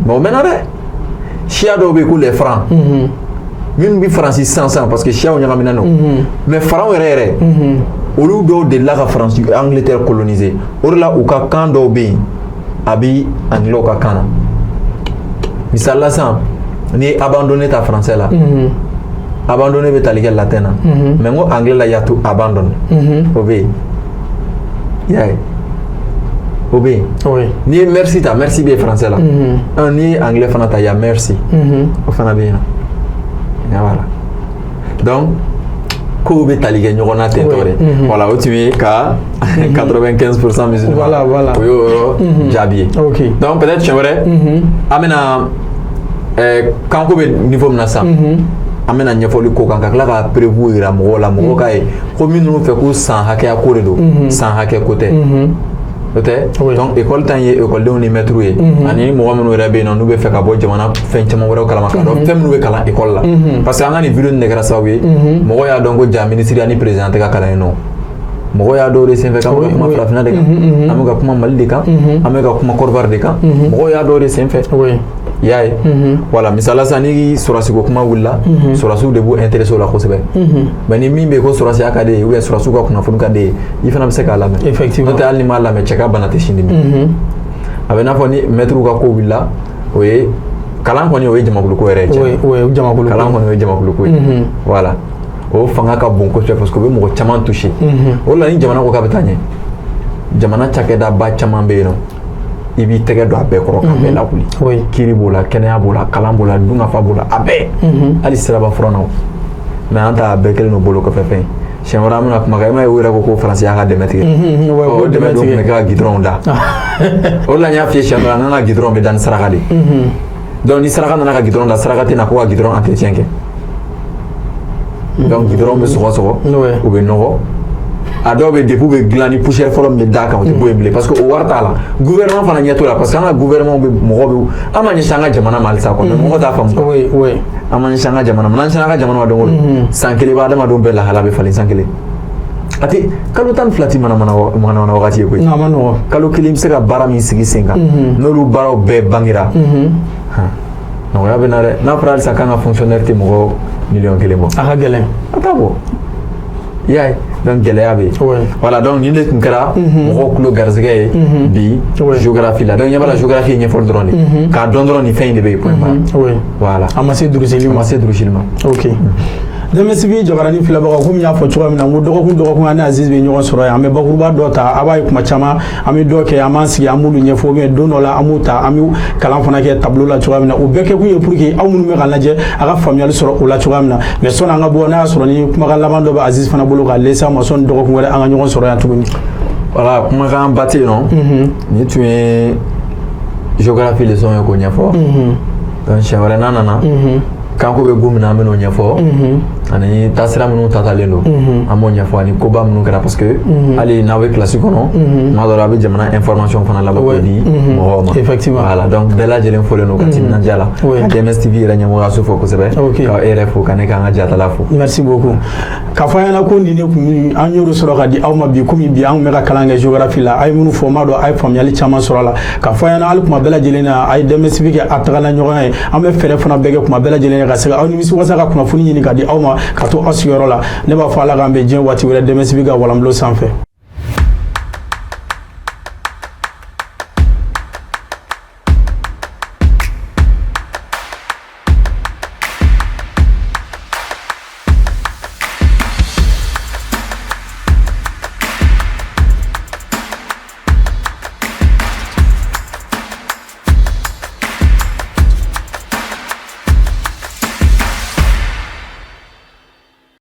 mais o mɛnna dɛ siya dɔw bɛ yen ko les francs minnu bɛ faransi sisan parce que siyaw ɲagamina don mais faranw yɛrɛ olu dɔw de la ka faransi Angleterre coloniser o de la u ka kan dɔw bɛ yen a bɛ anglais ka kan na misali la sisan n'i ye abandonné ta français la abandonné bɛ tali kɛ latin na mais n ko anglais la y'a to abandon o bɛ yen i y'a ye o bɛ yen n'i ye merci ta merci bɛ yen français la n'i ye anglais fana ta y'a merci o fana bɛ yen voilà donc kow bɛ tali kɛ ɲɔgɔn na ten tɔ de voilà o tun ye ka 95% musulman o y'o yɔrɔ jaabi ye donc peut-être tiɲɛ wɛrɛ an bɛna kanko bɛ niveau min na sisan an bɛna ɲɛfɔli ko kan ka tila ka prévu yira mɔgɔw la mɔgɔw k'a ye ko minnu fɛ ko san hakɛya ko de don san hakɛ ko tɛ o tɛ donc école ta ye écoledenw ni maîtres ye ani mɔgɔ minnu yɛrɛ bɛ yen nɔ n'u bɛ fɛ ka bɔ jamana fɛn caman wɛrɛw kalama k'a dɔn fɛn minnu bɛ kalan école la parce que an ka nin vidéo nin de kɛra sababu ye mɔgɔw y'a dɔn ko ja ministre ani président tɛ ka kalan yen nɔ mɔgɔw y'a dɔw de senfɛ k'an bɛ ka kuma farafinna de kan an bɛ ka kuma Mali de kan an bɛ ka kuma Côte d'Ivoire de kan mɔgɔw y'a dɔw de senfɛ i y'a ye voilà misala sa ni surasi ko kuma wulila surasiw de b'u intéressé o la kosɛbɛ mais ni min bɛ ko surasiya ka di ye ou bien surasiw ka kunnafoni ka di ye i fana bɛ se k'a lamɛn effectivement n'o tɛ hali ni m'a lamɛn cɛ ka bana tɛ sin dimi a bɛ n'a fɔ ni maître ka ko wulila o ye kalan kɔni o ye jamakulu ko yɛrɛ ye jamakulu kalan kɔni o ye jamakulu ko ye voilà o fanga ka bon kosɛbɛ parce que o bɛ mɔgɔ caman touché o de la ni jamana ko k'a bɛ taa ɲɛ jamana cakɛdaba caman bɛ yen nɔ i b'i tɛgɛ don a bɛɛ kɔrɔ ka bɛɛ lawuli kiiri b'o la kɛnɛya b'o la kalan b'o la dunkafa b'o la a bɛɛ hali siraba furannaw mais an ta a bɛɛ kɛlen don bolo kɔfɛ fɛn ye siɲɛ wɛrɛ an bɛna kuma kan i m'a ye o yɛrɛ ko ko faransi y'a ka dɛmɛ tigɛ o dɛmɛ dɔ tun bɛ kɛ ka gidɔrɔnw da o de la n y'a f'i ye siɲɛ dɔ la n ka gidɔrɔn bɛ da ni saraka de donc ni saraka nana ka gidɔrɔn da saraka tɛ na ko ka gidɔrɔn entretien kɛ donc gidɔrɔn bɛ sɔgɔsɔgɔ u bɛ nɔgɔ a dɔw bɛ depuis bɛ dilan ni poussière fɔlɔ min bɛ d'a kan o tɛ bɔ yen bilen parce que o wari t'a la gouvernement fana ɲɛ t'o la parce que an ka gouvernement bɛ mɔgɔ bɛ an ma ɲɛsin an ka jamana ma halisa quoi mais mɔgɔ t'a faamu an ma ɲɛsin an ka jamana ma n'an sera an ka jamana ma don o don san kelen b'a adamadenw bɛɛ lahala bɛ falen san kelen a tɛ kalo 12 ti mana wagati ye koyi kalo kelen bɛ se ka baara min sigi sen kan n'olu baaraw bɛɛ bangera nɔgɔya bɛ na dɛ n'a fɔra halisa k'an ka fonctionnaire tɛ mɔgɔ 1,000,000 bɔ a ka gɛlɛn a t'a bɔ i y'a ye donc gɛlɛya bɛ yen voilà donc nin de tun kɛra mɔgɔw tulo garisɛgɛ ye bi géographie la donc ɲɛ b'a la géographie ye ɲɛfɔli dɔrɔn de k'a dɔn dɔrɔn nin fɛn in de bɛ yen point barre voilà a ma se durusili ma ok Dɛmɛsigi Jabarani filɛbagaw komi y'a fɔ cogoya min na n ko dɔgɔkun ani Aziz bɛ ɲɔgɔn sɔrɔ yan an bɛ bakuruba dɔ ta a b'a ye kuma caman an bɛ dɔ kɛ an b'an sigi an b'olu ɲɛfɔ mais don dɔ la an b'u ta an bɛ kalan fana kɛ tableau la cogoya min na o bɛɛ kɛ kun ye pour que aw minnu bɛ ka lajɛ a ka faamuyali sɔrɔ o la cogoya min na mais sɔnni an ka bɔ n'a y'a sɔrɔ ni kumakan laban dɔ bɛ Aziz fana bolo k'a lase an ma sɔnni dɔgɔkun wɛrɛ an ka ɲɔgɔn sɔrɔ yan tuguni. Voilà kumakan ba tɛ yen nɔ ni tun ye géographie leçon ye k'o ɲɛfɔ donc siɲɛ wɛrɛ n'a nana kanko bɛ gu min na an bɛ n'o ɲɛfɔ ani taasira minnu tatalen don an b'o ɲɛfɔ ani koba minnu kɛra parce que hali n'aw bɛ kilasi kɔnɔ tuma dɔ la a bɛ jamana information fana labɔ k'o di mɔgɔw ma effectivement voilà donc bɛɛ lajɛlen fɔlen don ka timinadiya la ka DMS TV yɛrɛ ɲɛmɔgɔyaso fo kosɛbɛ ka e yɛrɛ fo ka ne k'an ka jatala fo merci beaucoup k'a fɔ an ɲɛna ko nin de kun an y'olu sɔrɔ ka di aw ma bi komi bi an tun bɛ ka kalan kɛ géographie la a ye minnu fɔ n b'a dɔn a ye faamuyali caman sɔrɔ a la k'a fɔ an ɲɛna hali kuma bɛɛ lajɛlen na a ye DMS TV kɛ a tagala ɲɔgɔn ye an bɛ fɛɛrɛ fana bɛɛ kɛ kuma bɛɛ lajɛlen ka se aw nimisi wasa ka kunnafoni ɲini ka di aw ma ka to aw sigiyɔrɔ la ne b'a fɔ ala k'an bɛn diɲɛ waati wɛrɛ DMS TV ka walanbulon sanfɛ